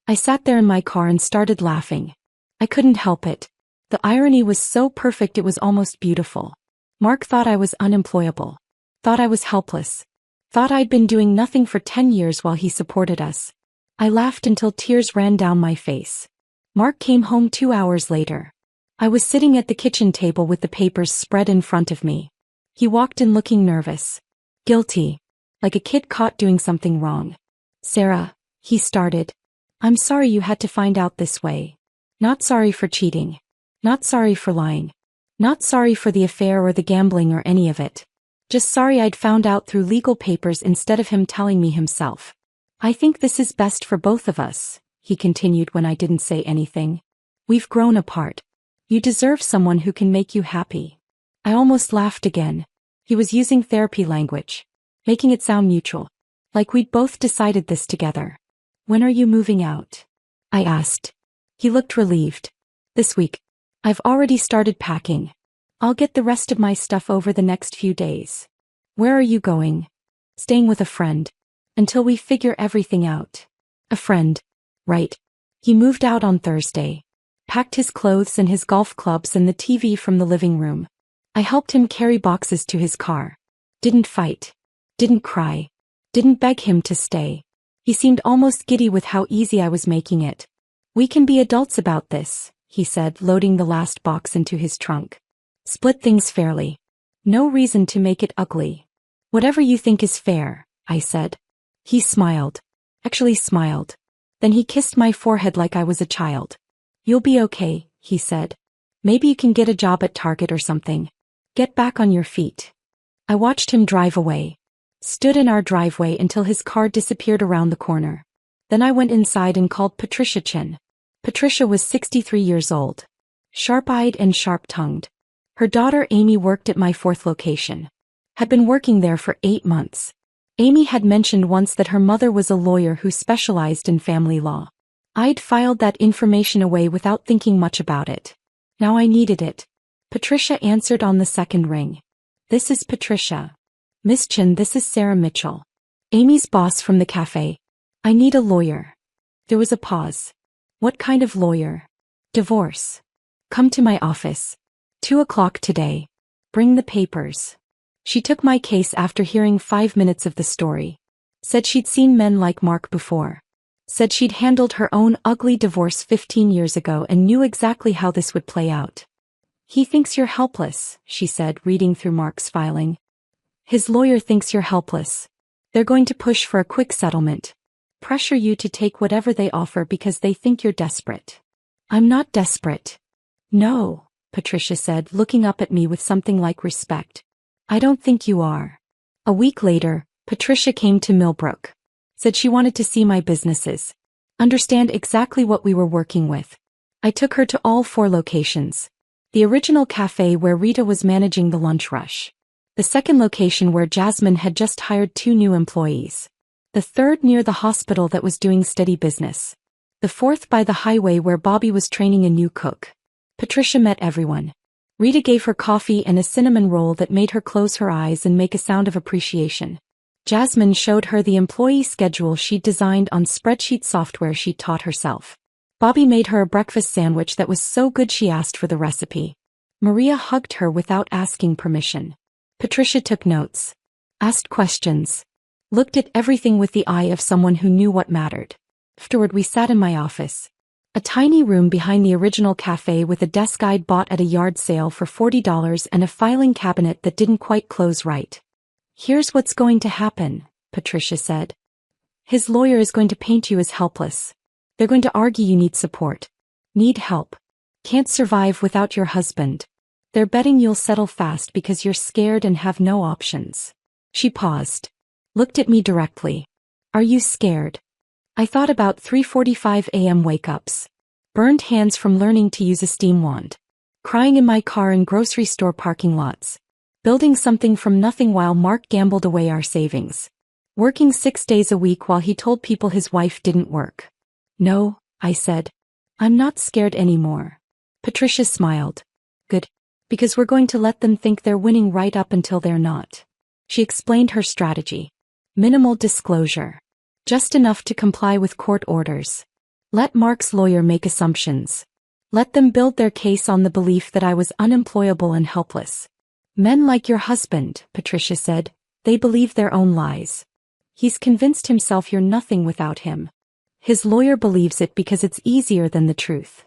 I sat there in my car and started laughing. I couldn't help it. The irony was so perfect it was almost beautiful. Mark thought I was unemployable. Thought I was helpless. Thought I'd been doing nothing for 10 years while he supported us. I laughed until tears ran down my face. Mark came home 2 hours later. I was sitting at the kitchen table with the papers spread in front of me. He walked in looking nervous. Guilty. Like a kid caught doing something wrong. "Sarah," he started. "I'm sorry you had to find out this way. Not sorry for cheating. Not sorry for lying. Not sorry for the affair or the gambling or any of it. Just sorry I'd found out through legal papers instead of him telling me himself. I think this is best for both of us," he continued when I didn't say anything. "We've grown apart. You deserve someone who can make you happy." I almost laughed again. He was using therapy language. Making it sound mutual. Like we'd both decided this together. "When are you moving out?" I asked. He looked relieved. "This week. I've already started packing. I'll get the rest of my stuff over the next few days." "Where are you going?" "Staying with a friend. Until we figure everything out." "A friend. Right." He moved out on Thursday. Packed his clothes and his golf clubs and the TV from the living room. I helped him carry boxes to his car. Didn't fight. Didn't cry. Didn't beg him to stay. He seemed almost giddy with how easy I was making it. "We can be adults about this," he said, loading the last box into his trunk. Split things fairly. No reason to make it ugly. Whatever you think is fair, I said. He smiled. Actually smiled. Then he kissed my forehead like I was a child. You'll be okay, he said. Maybe you can get a job at Target or something. Get back on your feet. I watched him drive away. Stood in our driveway until his car disappeared around the corner. Then I went inside and called Patricia Chin. Patricia was 63 years old. Sharp-eyed and sharp-tongued. Her daughter Amy worked at my fourth location. Had been working there for 8 months. Amy had mentioned once that her mother was a lawyer who specialized in family law. I'd filed that information away without thinking much about it. Now I needed it. Patricia answered on the second ring. This is Patricia. Miss Chin, this is Sarah Mitchell. Amy's boss from the cafe. I need a lawyer. There was a pause. What kind of lawyer? Divorce. Come to my office. 2 o'clock today. Bring the papers. She took my case after hearing 5 minutes of the story. Said she'd seen men like Mark before. Said she'd handled her own ugly divorce 15 years ago and knew exactly how this would play out. He thinks you're helpless, she said, reading through Mark's filing. His lawyer thinks you're helpless. They're going to push for a quick settlement. Pressure you to take whatever they offer because they think you're desperate. I'm not desperate. No, Patricia said, looking up at me with something like respect. I don't think you are. A week later, Patricia came to Millbrook. Said she wanted to see my businesses. Understand exactly what we were working with. I took her to all 4 locations. The original cafe where Rita was managing the lunch rush. The second location where Jasmine had just hired 2 new employees. The third near the hospital that was doing steady business. The fourth by the highway where Bobby was training a new cook. Patricia met everyone. Rita gave her coffee and a cinnamon roll that made her close her eyes and make a sound of appreciation. Jasmine showed her the employee schedule she'd designed on spreadsheet software she'd taught herself. Bobby made her a breakfast sandwich that was so good she asked for the recipe. Maria hugged her without asking permission. Patricia took notes. Asked questions. Looked at everything with the eye of someone who knew what mattered. Afterward we sat in my office. A tiny room behind the original cafe with a desk I'd bought at a yard sale for $40 and a filing cabinet that didn't quite close right. Here's what's going to happen, Patricia said. His lawyer is going to paint you as helpless. They're going to argue you need support. Need help. Can't survive without your husband. They're betting you'll settle fast because you're scared and have no options. She paused. Looked at me directly. Are you scared? I thought about 3:45 a.m. wake-ups. Burned hands from learning to use a steam wand. Crying in my car in grocery store parking lots. Building something from nothing while Mark gambled away our savings. Working 6 days a week while he told people his wife didn't work. No, I said. I'm not scared anymore. Patricia smiled. Good. Because we're going to let them think they're winning right up until they're not. She explained her strategy. Minimal disclosure. Just enough to comply with court orders. Let Mark's lawyer make assumptions. Let them build their case on the belief that I was unemployable and helpless. Men like your husband, Patricia said, they believe their own lies. He's convinced himself you're nothing without him. His lawyer believes it because it's easier than the truth.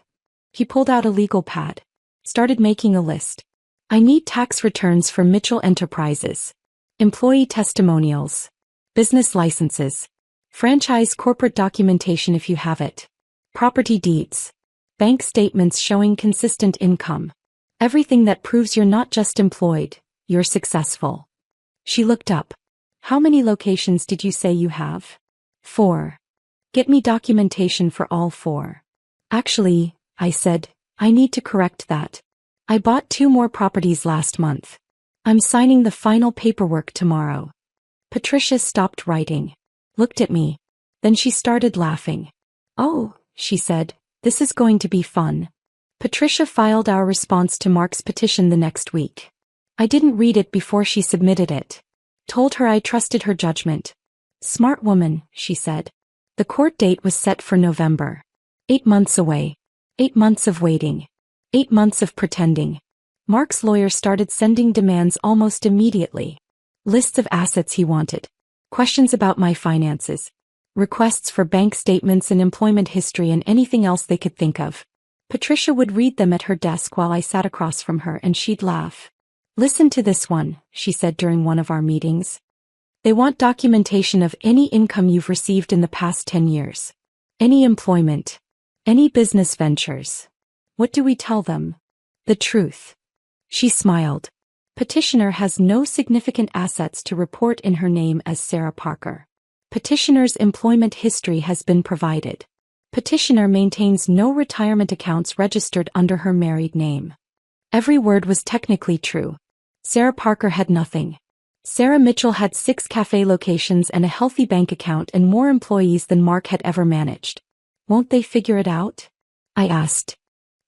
He pulled out a legal pad. Started making a list. I need tax returns for Mitchell Enterprises. Employee testimonials. Business licenses. Franchise corporate documentation if you have it. Property deeds. Bank statements showing consistent income. Everything that proves you're not just employed, you're successful. She looked up. How many locations did you say you have? 4. Get me documentation for all 4. Actually, I said, I need to correct that. I bought 2 more properties last month. I'm signing the final paperwork tomorrow. Patricia stopped writing. Looked at me. Then she started laughing. Oh, she said, this is going to be fun. Patricia filed our response to Mark's petition the next week. I didn't read it before she submitted it. Told her I trusted her judgment. Smart woman, she said. The court date was set for November. 8 months away. 8 months of waiting. 8 months of pretending. Mark's lawyer started sending demands almost immediately. Lists of assets he wanted. Questions about my finances. Requests for bank statements and employment history and anything else they could think of. Patricia would read them at her desk while I sat across from her and she'd laugh. "Listen to this one," she said during one of our meetings. "They want documentation of any income you've received in the past 10 years. Any employment. Any business ventures." What do we tell them? The truth. She smiled. Petitioner has no significant assets to report in her name as Sarah Parker. Petitioner's employment history has been provided. Petitioner maintains no retirement accounts registered under her married name. Every word was technically true. Sarah Parker had nothing. Sarah Mitchell had 6 cafe locations and a healthy bank account and more employees than Mark had ever managed. "Won't they figure it out?" I asked.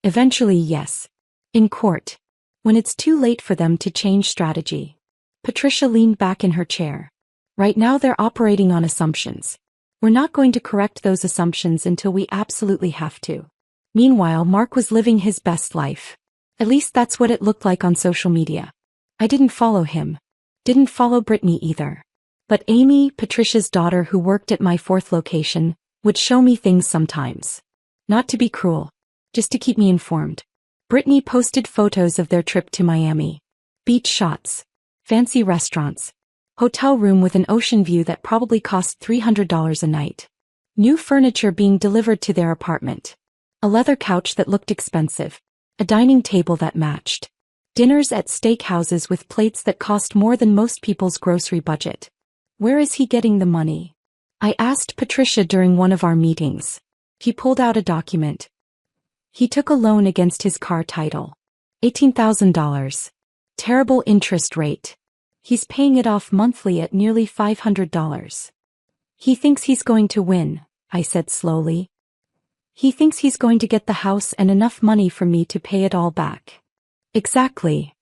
"Eventually, yes. In court. When it's too late for them to change strategy." Patricia leaned back in her chair. "Right now they're operating on assumptions. We're not going to correct those assumptions until we absolutely have to." Meanwhile, Mark was living his best life. At least that's what it looked like on social media. I didn't follow him. Didn't follow Brittany either. But Amy, Patricia's daughter who worked at my 4th location, would show me things sometimes. Not to be cruel. Just to keep me informed. Brittany posted photos of their trip to Miami. Beach shots. Fancy restaurants. Hotel room with an ocean view that probably cost $300 a night. New furniture being delivered to their apartment. A leather couch that looked expensive. A dining table that matched. Dinners at steakhouses with plates that cost more than most people's grocery budget. Where is he getting the money? I asked Patricia during one of our meetings. He pulled out a document. He took a loan against his car title. $18,000. Terrible interest rate. He's paying it off monthly at nearly $500. He thinks he's going to win, I said slowly. He thinks he's going to get the house and enough money for me to pay it all back. Exactly.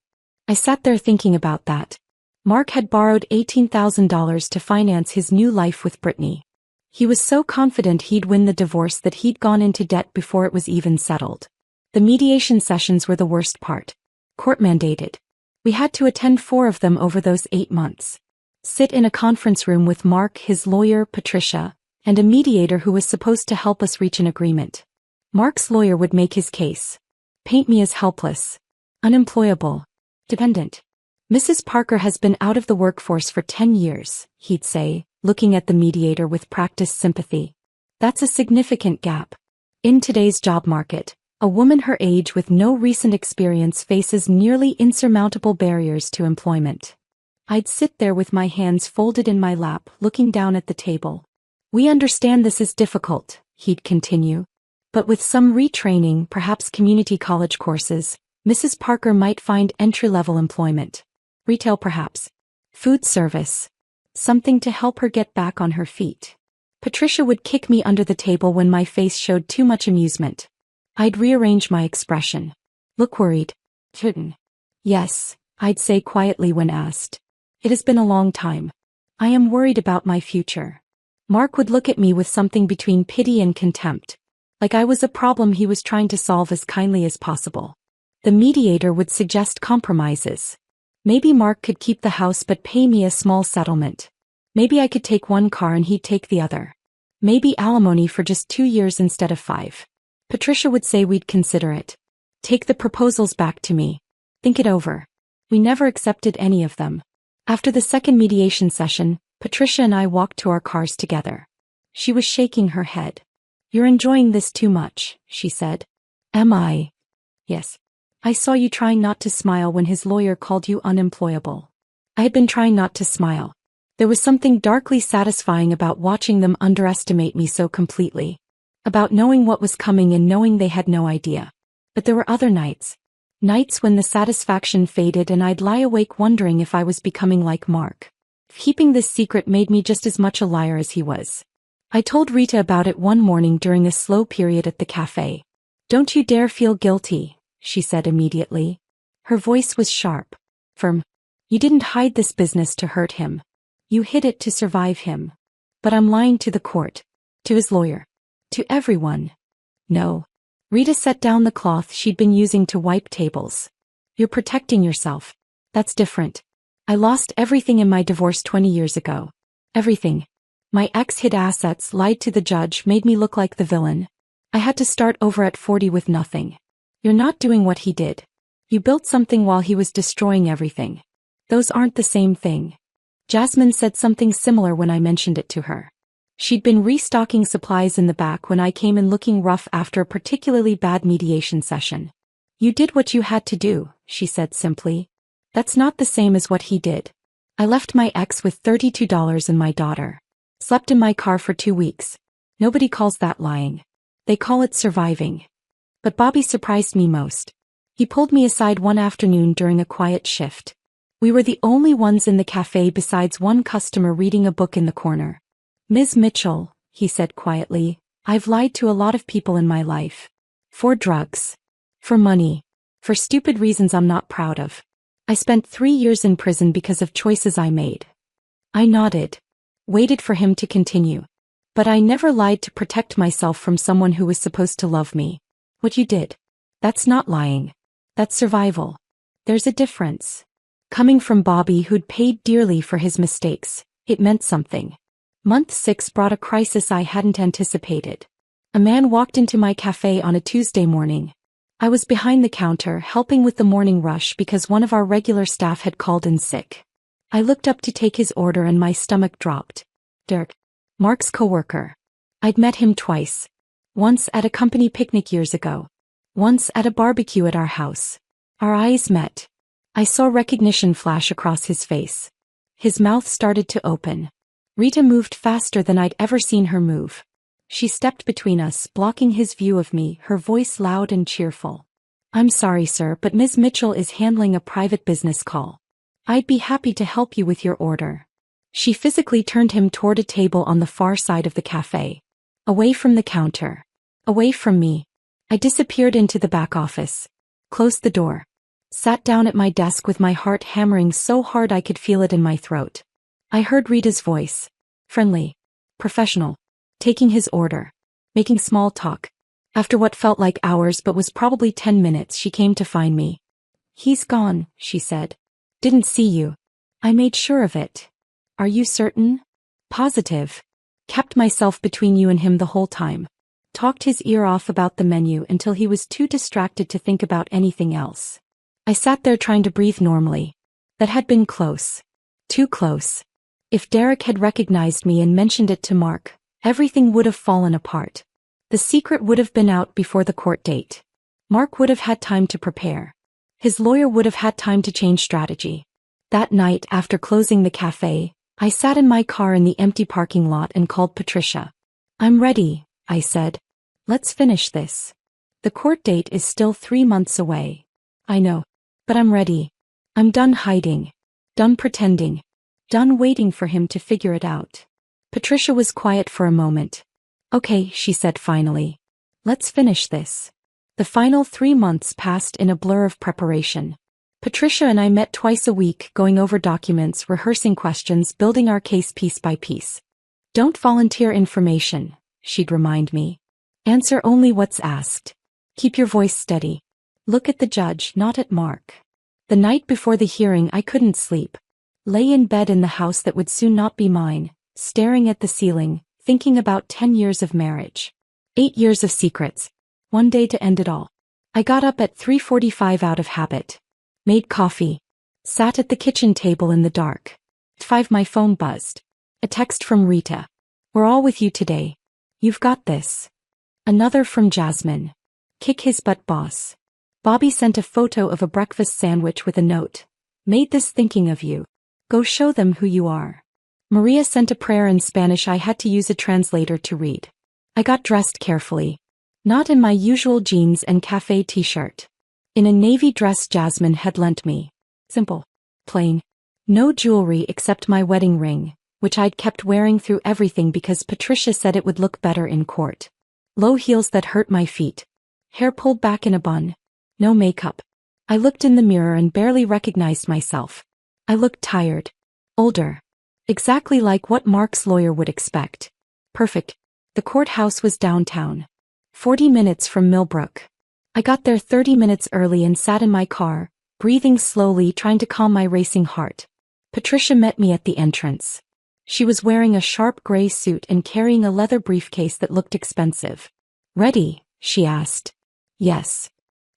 I sat there thinking about that. Mark had borrowed $18,000 to finance his new life with Brittany. He was so confident he'd win the divorce that he'd gone into debt before it was even settled. The mediation sessions were the worst part. Court mandated. We had to attend 4 of them over those 8 months. Sit in a conference room with Mark, his lawyer, Patricia, and a mediator who was supposed to help us reach an agreement. Mark's lawyer would make his case. Paint me as helpless. Unemployable. Dependent. "Mrs. Parker has been out of the workforce for 10 years, he'd say, looking at the mediator with practiced sympathy. That's a significant gap. In today's job market, a woman her age with no recent experience faces nearly insurmountable barriers to employment. I'd sit there with my hands folded in my lap, looking down at the table. "We understand this is difficult," he'd continue. "But with some retraining, perhaps community college courses, Mrs. Parker might find entry-level employment. Retail perhaps. Food service. Something to help her get back on her feet." Patricia would kick me under the table when my face showed too much amusement. I'd rearrange my expression. "Look worried." "Yes," I'd say quietly when asked. "It has been a long time. I am worried about my future." Mark would look at me with something between pity and contempt. Like I was a problem he was trying to solve as kindly as possible. The mediator would suggest compromises. Maybe Mark could keep the house but pay me a small settlement. Maybe I could take one car and he'd take the other. Maybe alimony for just 2 years instead of 5. Patricia would say we'd consider it. Take the proposals back to me. Think it over. We never accepted any of them. After the second mediation session, Patricia and I walked to our cars together. She was shaking her head. "You're enjoying this too much," she said. "Am I?" "Yes. I saw you trying not to smile when his lawyer called you unemployable." I had been trying not to smile. There was something darkly satisfying about watching them underestimate me so completely. About knowing what was coming and knowing they had no idea. But there were other nights. Nights when the satisfaction faded and I'd lie awake wondering if I was becoming like Mark. Keeping this secret made me just as much a liar as he was. I told Rita about it one morning during a slow period at the cafe. "Don't you dare feel guilty," she said immediately. Her voice was sharp, firm. "You didn't hide this business to hurt him. You hid it to survive him. But I'm lying to the court, to his lawyer, to everyone." "No." Rita set down the cloth she'd been using to wipe tables. "You're protecting yourself. That's different. I lost everything in my divorce 20 years ago. Everything. My ex hid assets, lied to the judge, made me look like the villain. I had to start over at 40 with nothing. You're not doing what he did. You built something while he was destroying everything. Those aren't the same thing. Jasmine said something similar when I mentioned it to her. She'd been restocking supplies in the back when I came in looking rough after a particularly bad mediation session. You did what you had to do, she said simply. That's not the same as what he did. I left my ex with $32 and my daughter. Slept in my car for 2 weeks. Nobody calls that lying. They call it surviving. But Bobby surprised me most. He pulled me aside one afternoon during a quiet shift. We were the only ones in the cafe besides one customer reading a book in the corner. Ms. Mitchell, he said quietly, I've lied to a lot of people in my life. For drugs. For money. For stupid reasons I'm not proud of. I spent 3 years in prison because of choices I made. I nodded. Waited for him to continue. But I never lied to protect myself from someone who was supposed to love me. What you did. That's not lying. That's survival. There's a difference. Coming from Bobby who'd paid dearly for his mistakes, it meant something. Month 6 brought a crisis I hadn't anticipated. A man walked into my cafe on a Tuesday morning. I was behind the counter helping with the morning rush because one of our regular staff had called in sick. I looked up to take his order and my stomach dropped. Dirk. Mark's coworker. I'd met him twice. Once at a company picnic years ago. Once at a barbecue at our house. Our eyes met. I saw recognition flash across his face. His mouth started to open. Rita moved faster than I'd ever seen her move. She stepped between us, blocking his view of me, her voice loud and cheerful. I'm sorry, sir, but Ms. Mitchell is handling a private business call. I'd be happy to help you with your order. She physically turned him toward a table on the far side of the cafe. Away from the counter. Away from me. I disappeared into the back office. Closed the door. Sat down at my desk with my heart hammering so hard I could feel it in my throat. I heard Rita's voice. Friendly. Professional. Taking his order. Making small talk. After what felt like hours but was probably 10 minutes, she came to find me. He's gone, she said. Didn't see you. I made sure of it. Are you certain? Positive. Kept myself between you and him the whole time. Talked his ear off about the menu until he was too distracted to think about anything else. I sat there trying to breathe normally. That had been close. Too close. If Derek had recognized me and mentioned it to Mark, everything would have fallen apart. The secret would have been out before the court date. Mark would have had time to prepare. His lawyer would have had time to change strategy. That night, after closing the cafe, I sat in my car in the empty parking lot and called Patricia. I'm ready, I said. Let's finish this. The court date is still 3 months away. I know. But I'm ready. I'm done hiding. Done pretending. Done waiting for him to figure it out. Patricia was quiet for a moment. Okay, she said finally. Let's finish this. The final 3 months passed in a blur of preparation. Patricia and I met twice a week, going over documents, rehearsing questions, building our case piece by piece. Don't volunteer information, she'd remind me. Answer only what's asked. Keep your voice steady. Look at the judge, not at Mark. The night before the hearing I couldn't sleep. Lay in bed in the house that would soon not be mine, staring at the ceiling, thinking about 10 years of marriage. 8 years of secrets. One day to end it all. I got up at 3:45 out of habit. Made coffee. Sat at the kitchen table in the dark. At 5 my phone buzzed. A text from Rita. We're all with you today. You've got this. Another from Jasmine. Kick his butt, boss. Bobby sent a photo of a breakfast sandwich with a note. Made this thinking of you. Go show them who you are. Maria sent a prayer in Spanish I had to use a translator to read. I got dressed carefully. Not in my usual jeans and cafe t-shirt. In a navy dress Jasmine had lent me. Simple. Plain. No jewelry except my wedding ring, which I'd kept wearing through everything because Patricia said it would look better in court. Low heels that hurt my feet. Hair pulled back in a bun. No makeup. I looked in the mirror and barely recognized myself. I looked tired. Older. Exactly like what Mark's lawyer would expect. Perfect. The courthouse was downtown. 40 minutes from Millbrook. I got there 30 minutes early and sat in my car, breathing slowly, trying to calm my racing heart. Patricia met me at the entrance. She was wearing a sharp gray suit and carrying a leather briefcase that looked expensive. Ready, she asked. Yes.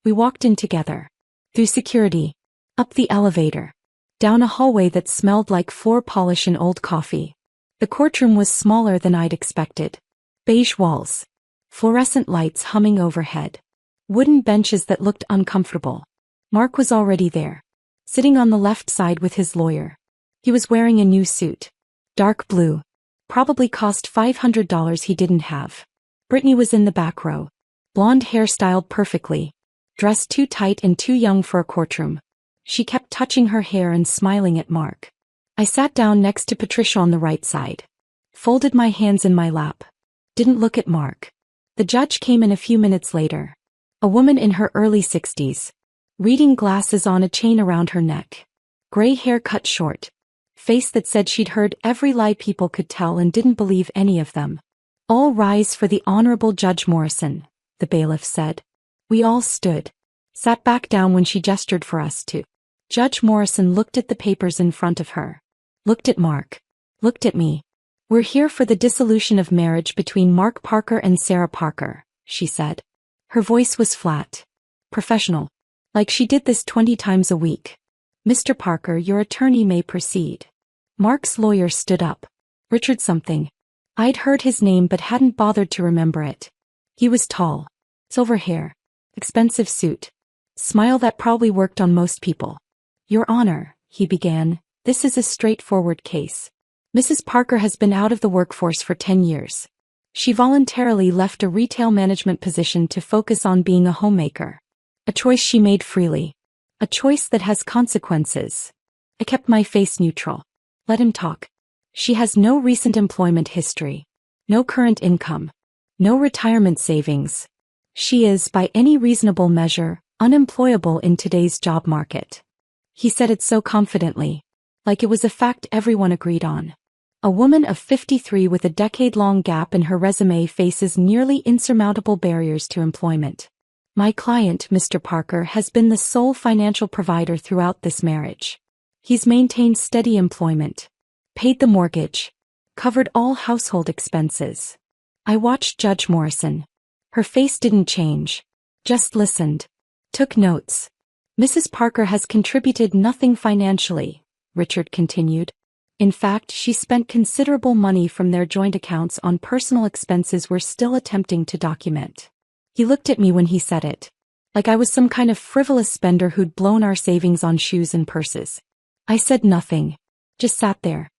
We walked in together. Through security. Up the elevator. Down a hallway that smelled like floor polish and old coffee. The courtroom was smaller than I'd expected. Beige walls. Fluorescent lights humming overhead. Wooden benches that looked uncomfortable. Mark was already there. Sitting on the left side with his lawyer. He was wearing a new suit. Dark blue. Probably cost $500 he didn't have. Brittany was in the back row. Blonde hair styled perfectly. Dressed too tight and too young for a courtroom. She kept touching her hair and smiling at Mark. I sat down next to Patricia on the right side. Folded my hands in my lap. Didn't look at Mark. The judge came in a few minutes later. A woman in her early 60s. Reading glasses on a chain around her neck. Gray hair cut short. Face that said she'd heard every lie people could tell and didn't believe any of them. All rise for the Honorable Judge Morrison, the bailiff said. We all stood. Sat back down when she gestured for us to. Judge Morrison looked at the papers in front of her. Looked at Mark. Looked at me. We're here for the dissolution of marriage between Mark Parker and Sarah Parker, she said. Her voice was flat. Professional. Like she did this 20 times a week. Mr. Parker, your attorney may proceed. Mark's lawyer stood up. Richard something. I'd heard his name but hadn't bothered to remember it. He was tall. Silver hair. Expensive suit. Smile that probably worked on most people. Your Honor, he began, this is a straightforward case. Mrs. Parker has been out of the workforce for 10 years. She voluntarily left a retail management position to focus on being a homemaker. A choice she made freely. A choice that has consequences. I kept my face neutral. Let him talk. She has no recent employment history. No current income. No retirement savings. She is, by any reasonable measure, unemployable in today's job market. He said it so confidently. Like it was a fact everyone agreed on. A woman of 53 with a decade-long gap in her resume faces nearly insurmountable barriers to employment. My client, Mr. Parker, has been the sole financial provider throughout this marriage. He's maintained steady employment. Paid the mortgage. Covered all household expenses. I watched Judge Morrison. Her face didn't change. Just listened. Took notes. Mrs. Parker has contributed nothing financially, Richard continued. In fact, she spent considerable money from their joint accounts on personal expenses we're still attempting to document. He looked at me when he said it. Like I was some kind of frivolous spender who'd blown our savings on shoes and purses. I said nothing. Just sat there.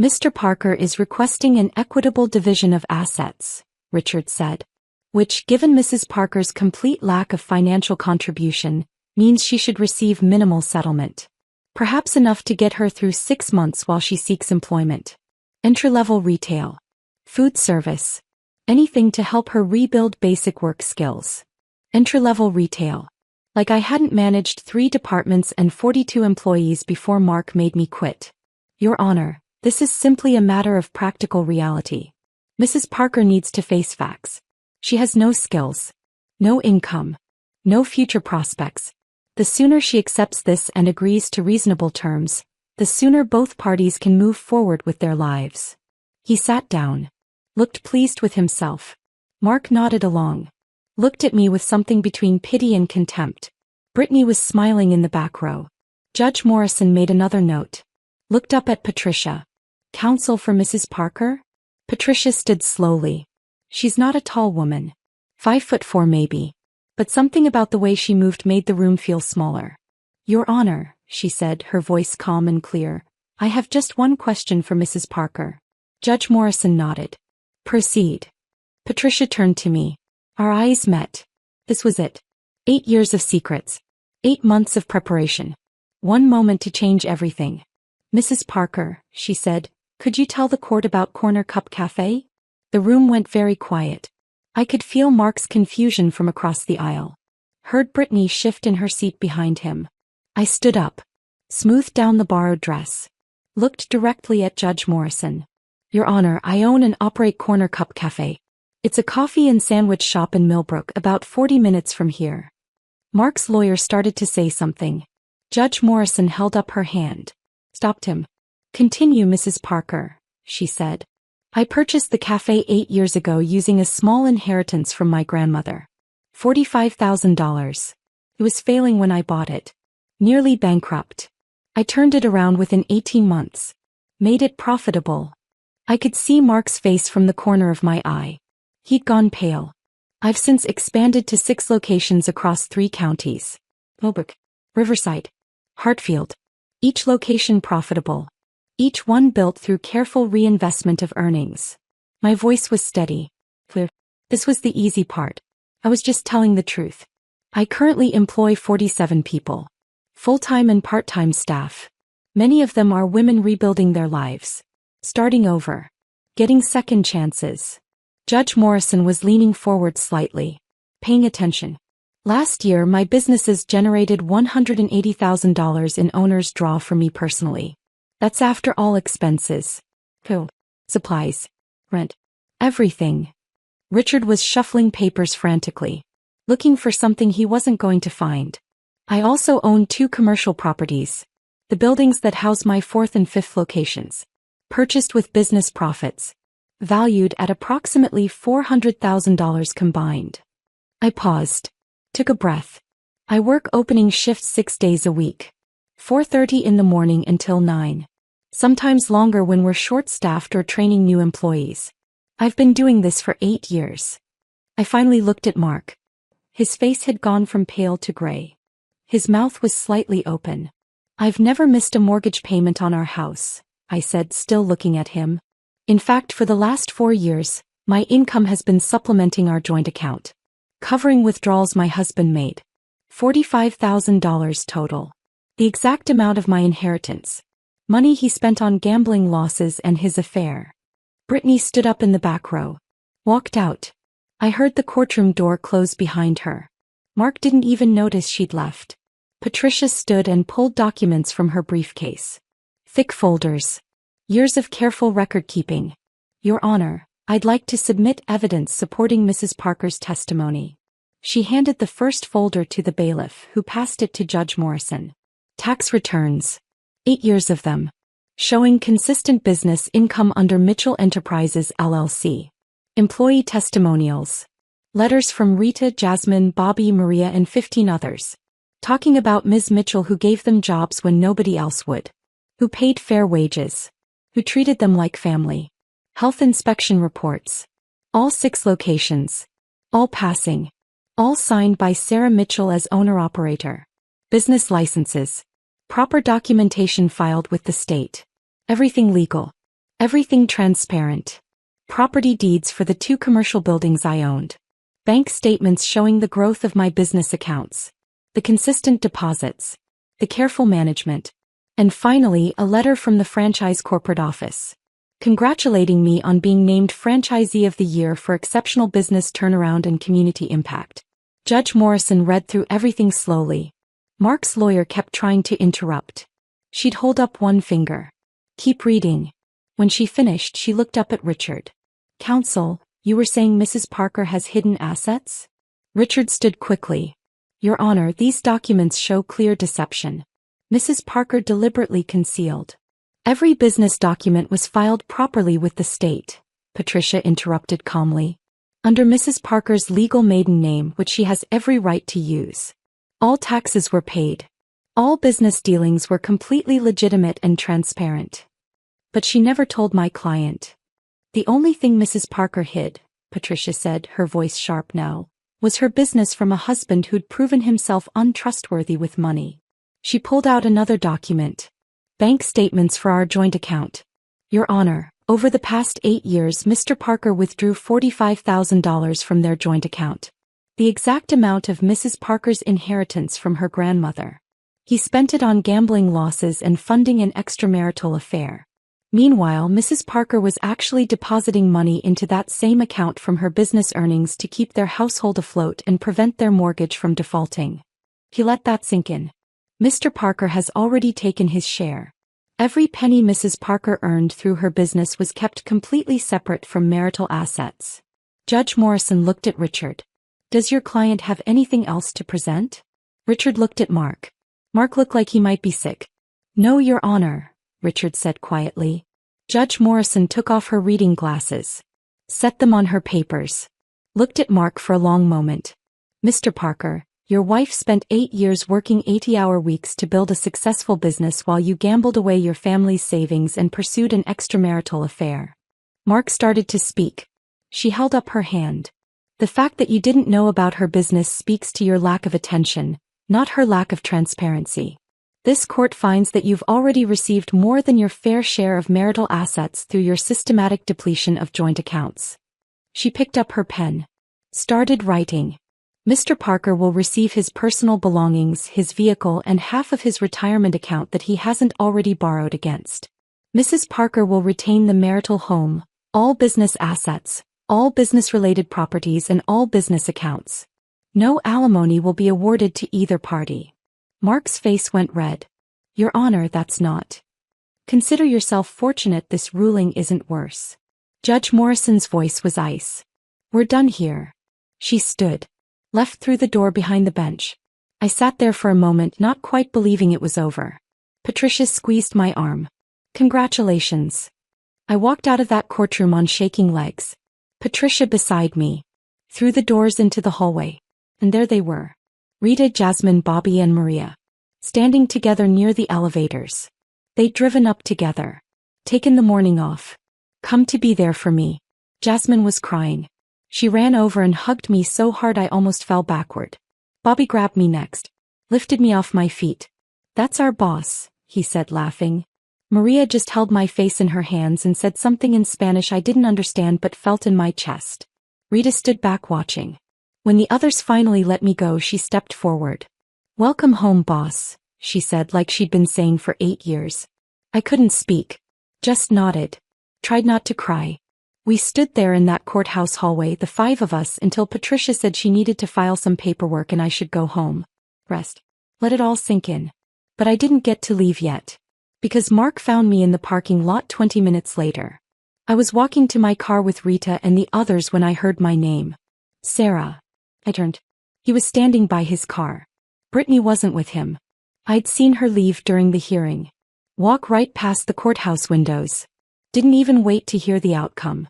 Mr. Parker is requesting an equitable division of assets, Richard said. Which, given Mrs. Parker's complete lack of financial contribution, means she should receive minimal settlement. Perhaps enough to get her through 6 months while she seeks employment. Entry-level retail. Food service. Anything to help her rebuild basic work skills. Entry-level retail. Like I hadn't managed 3 departments and 42 employees before Mark made me quit. Your Honor, this is simply a matter of practical reality. Mrs. Parker needs to face facts. She has no skills. No income. No future prospects. The sooner she accepts this and agrees to reasonable terms, the sooner both parties can move forward with their lives. He sat down. Looked pleased with himself. Mark nodded along. Looked at me with something between pity and contempt. Brittany was smiling in the back row. Judge Morrison made another note. Looked up at Patricia. Counsel for Mrs. Parker? Patricia stood slowly. She's not a tall woman. 5'4" maybe. But something about the way she moved made the room feel smaller. Your Honor, she said, her voice calm and clear, I have just one question for Mrs. Parker. Judge Morrison nodded. Proceed. Patricia turned to me. Our eyes met. This was it. 8 years of secrets. 8 months of preparation. One moment to change everything. Mrs. Parker, she said, could you tell the court about Corner Cup Cafe? The room went very quiet. I could feel Mark's confusion from across the aisle. Heard Brittany shift in her seat behind him. I stood up. Smoothed down the borrowed dress. Looked directly at Judge Morrison. Your Honor, I own and operate Corner Cup Cafe. It's a coffee and sandwich shop in Millbrook, about 40 minutes from here. Mark's lawyer started to say something. Judge Morrison held up her hand. Stopped him. Continue, Mrs. Parker, she said. I purchased the cafe 8 years ago using a small inheritance from my grandmother. $45,000. It was failing when I bought it. Nearly bankrupt. I turned it around within 18 months. Made it profitable. I could see Mark's face from the corner of my eye. He'd gone pale. I've since expanded to 6 locations across 3 counties. Lubbock, Riverside, Hartfield. Each location profitable. Each one built through careful reinvestment of earnings. My voice was steady. Clear. This was the easy part. I was just telling the truth. I currently employ 47 people. Full-time and part-time staff. Many of them are women rebuilding their lives. Starting over. Getting second chances. Judge Morrison was leaning forward slightly. Paying attention. Last year my businesses generated $180,000 in owner's draw for me personally. That's after all expenses. Food, supplies, rent, everything. Richard was shuffling papers frantically. Looking for something he wasn't going to find. I also own 2 commercial properties. The buildings that house my 4th and 5th locations. Purchased with business profits. Valued at approximately $400,000 combined. I paused. Took a breath. I work opening shifts 6 days a week. 4:30 in the morning until 9. Sometimes longer when we're short-staffed or training new employees. I've been doing this for 8 years. I finally looked at Mark. His face had gone from pale to gray. His mouth was slightly open. I've never missed a mortgage payment on our house, I said, still looking at him. In fact, for the last 4 years, my income has been supplementing our joint account. Covering withdrawals my husband made. $45,000 total. The exact amount of my inheritance. Money he spent on gambling losses and his affair. Brittany stood up in the back row. Walked out. I heard the courtroom door close behind her. Mark didn't even notice she'd left. Patricia stood and pulled documents from her briefcase. Thick folders. Years of careful record-keeping. Your Honor, I'd like to submit evidence supporting Mrs. Parker's testimony. She handed the first folder to the bailiff, who passed it to Judge Morrison. Tax returns. 8 years of them. Showing consistent business income under Mitchell Enterprises, LLC. Employee testimonials. Letters from Rita, Jasmine, Bobby, Maria, and 15 others. Talking about Ms. Mitchell, who gave them jobs when nobody else would. Who paid fair wages. Who treated them like family. Health inspection reports. All 6 locations. All passing. All signed by Sarah Mitchell as owner-operator. Business licenses. Proper documentation filed with the state. Everything legal. Everything transparent. Property deeds for the 2 commercial buildings I owned. Bank statements showing the growth of my business accounts. The consistent deposits. The careful management. And finally, a letter from the franchise corporate office. Congratulating me on being named Franchisee of the Year for exceptional business turnaround and community impact. Judge Morrison read through everything slowly. Mark's lawyer kept trying to interrupt. She'd hold up one finger. Keep reading. When she finished, she looked up at Richard. Counsel, you were saying Mrs. Parker has hidden assets? Richard stood quickly. Your Honor, these documents show clear deception. Mrs. Parker deliberately concealed. Every business document was filed properly with the state, Patricia interrupted calmly. Under Mrs. Parker's legal maiden name, which she has every right to use. All taxes were paid. All business dealings were completely legitimate and transparent. But she never told my client. The only thing Mrs. Parker hid, Patricia said, her voice sharp now, was her business from a husband who'd proven himself untrustworthy with money. She pulled out another document. Bank statements for our joint account. Your Honor, over the past 8 years Mr. Parker withdrew $45,000 from their joint account. The exact amount of Mrs. Parker's inheritance from her grandmother. He spent it on gambling losses and funding an extramarital affair. Meanwhile, Mrs. Parker was actually depositing money into that same account from her business earnings to keep their household afloat and prevent their mortgage from defaulting. He let that sink in. Mr. Parker has already taken his share. Every penny Mrs. Parker earned through her business was kept completely separate from marital assets. Judge Morrison looked at Richard. Does your client have anything else to present? Richard looked at Mark. Mark looked like he might be sick. No, Your Honor, Richard said quietly. Judge Morrison took off her reading glasses. Set them on her papers. Looked at Mark for a long moment. Mr. Parker, your wife spent 8 years working 80-hour weeks to build a successful business while you gambled away your family's savings and pursued an extramarital affair. Mark started to speak. She held up her hand. The fact that you didn't know about her business speaks to your lack of attention, not her lack of transparency. This court finds that you've already received more than your fair share of marital assets through your systematic depletion of joint accounts. She picked up her pen. Started writing. Mr. Parker will receive his personal belongings, his vehicle, and half of his retirement account that he hasn't already borrowed against. Mrs. Parker will retain the marital home, all business assets, all business-related properties, and all business accounts. No alimony will be awarded to either party. Mark's face went red. Your Honor, that's not. Consider yourself fortunate this ruling isn't worse. Judge Morrison's voice was ice. We're done here. She stood. Left through the door behind the bench. I sat there for a moment, not quite believing it was over. Patricia squeezed my arm. Congratulations. I walked out of that courtroom on shaking legs. Patricia beside me. Through the doors into the hallway. And there they were. Rita, Jasmine, Bobby, and Maria. Standing together near the elevators. They'd driven up together. Taken the morning off. Come to be there for me. Jasmine was crying. She ran over and hugged me so hard I almost fell backward. Bobby grabbed me next. Lifted me off my feet. That's our boss, he said, laughing. Maria just held my face in her hands and said something in Spanish I didn't understand but felt in my chest. Rita stood back watching. When the others finally let me go, she stepped forward. Welcome home, boss, she said like she'd been saying for 8 years. I couldn't speak. Just nodded. Tried not to cry. We stood there in that courthouse hallway, the 5 of us, until Patricia said she needed to file some paperwork and I should go home. Rest. Let it all sink in. But I didn't get to leave yet. Because Mark found me in the parking lot 20 minutes later. I was walking to my car with Rita and the others when I heard my name. Sarah. I turned. He was standing by his car. Brittany wasn't with him. I'd seen her leave during the hearing. Walk right past the courthouse windows. Didn't even wait to hear the outcome.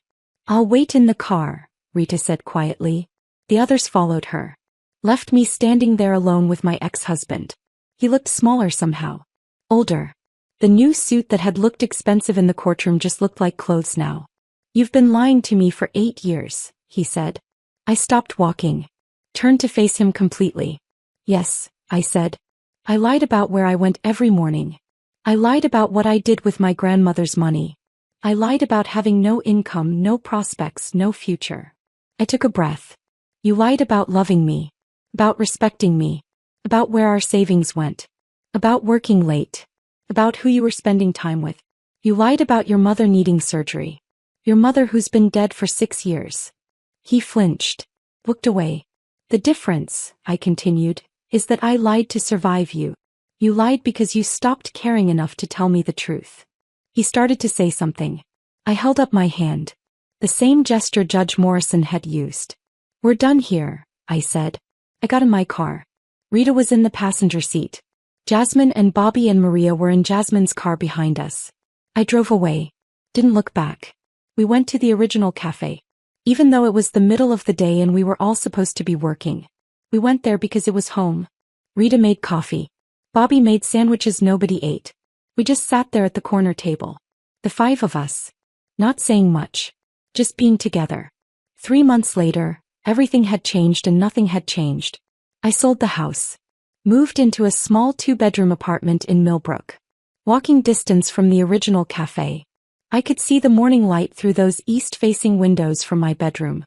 I'll wait in the car, Rita said quietly. The others followed her. Left me standing there alone with my ex-husband. He looked smaller somehow. Older. The new suit that had looked expensive in the courtroom just looked like clothes now. You've been lying to me for 8 years, he said. I stopped walking. Turned to face him completely. Yes, I said. I lied about where I went every morning. I lied about what I did with my grandmother's money. I lied about having no income, no prospects, no future. I took a breath. You lied about loving me. About respecting me. About where our savings went. About working late. About who you were spending time with. You lied about your mother needing surgery. Your mother who's been dead for 6 years. He flinched. Looked away. The difference, I continued, is that I lied to survive you. You lied because you stopped caring enough to tell me the truth. He started to say something. I held up my hand. The same gesture Judge Morrison had used. We're done here, I said. I got in my car. Rita was in the passenger seat. Jasmine and Bobby and Maria were in Jasmine's car behind us. I drove away. Didn't look back. We went to the original cafe. Even though it was the middle of the day and we were all supposed to be working. We went there because it was home. Rita made coffee. Bobby made sandwiches nobody ate. We just sat there at the corner table. The 5 of us. Not saying much. Just being together. 3 months later, everything had changed and nothing had changed. I sold the house. Moved into a small 2-bedroom apartment in Millbrook. Walking distance from the original cafe. I could see the morning light through those east-facing windows from my bedroom.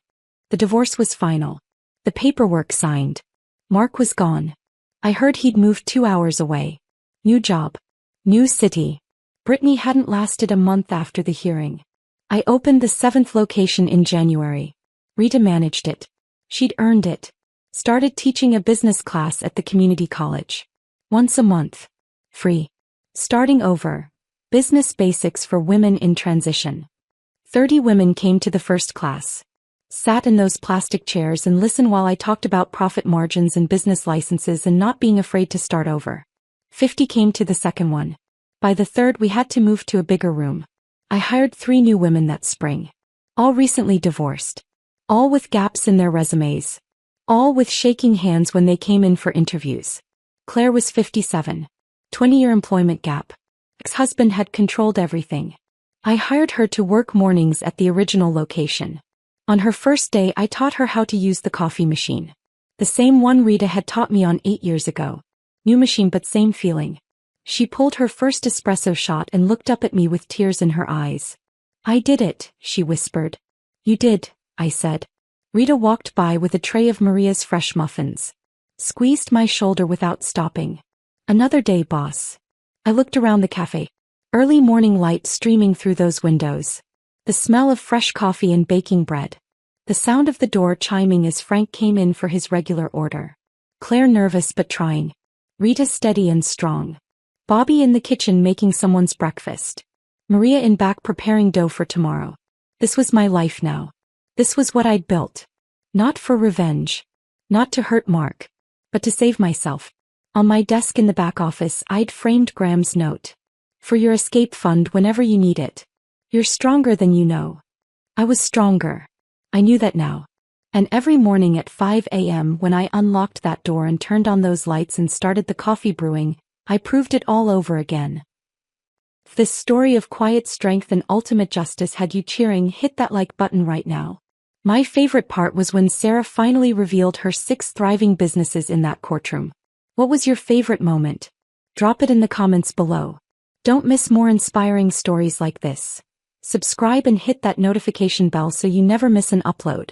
The divorce was final. The paperwork signed. Mark was gone. I heard he'd moved 2 hours away. New job. New city. Brittany hadn't lasted a month after the hearing. I opened the 7th location in January. Rita managed it. She'd earned it. Started teaching a business class at the community college. Once a month. Free. Starting over. Business basics for women in transition. 30 women came to the first class. Sat in those plastic chairs and listened while I talked about profit margins and business licenses and not being afraid to start over. 50 came to the second one. By the third we had to move to a bigger room. I hired 3 new women that spring. All recently divorced. All with gaps in their resumes. all with shaking hands when they came in for interviews. Claire was 57. 20-year employment gap. Ex-husband had controlled everything. I hired her to work mornings at the original location. On her first day I taught her how to use the coffee machine. The same one Rita had taught me on 8 years ago. New machine but same feeling. She pulled her first espresso shot and looked up at me with tears in her eyes. I did it, she whispered. You did, I said. Rita walked by with a tray of Maria's fresh muffins. Squeezed my shoulder without stopping. Another day, boss. I looked around the cafe. Early morning light streaming through those windows. The smell of fresh coffee and baking bread. The sound of the door chiming as Frank came in for his regular order. Claire nervous but trying. Rita steady and strong. Bobby in the kitchen making someone's breakfast. Maria in back preparing dough for tomorrow. This was my life now. This was what I'd built. Not for revenge. Not to hurt Mark. But to save myself. On my desk in the back office I'd framed Graham's note. For your escape fund whenever you need it. You're stronger than you know. I was stronger. I knew that now. And every morning at 5 a.m. when I unlocked that door and turned on those lights and started the coffee brewing, I proved it all over again. If this story of quiet strength and ultimate justice had you cheering, hit that like button right now. My favorite part was when Sarah finally revealed her 6 thriving businesses in that courtroom. What was your favorite moment? Drop it in the comments below. Don't miss more inspiring stories like this. Subscribe and hit that notification bell so you never miss an upload.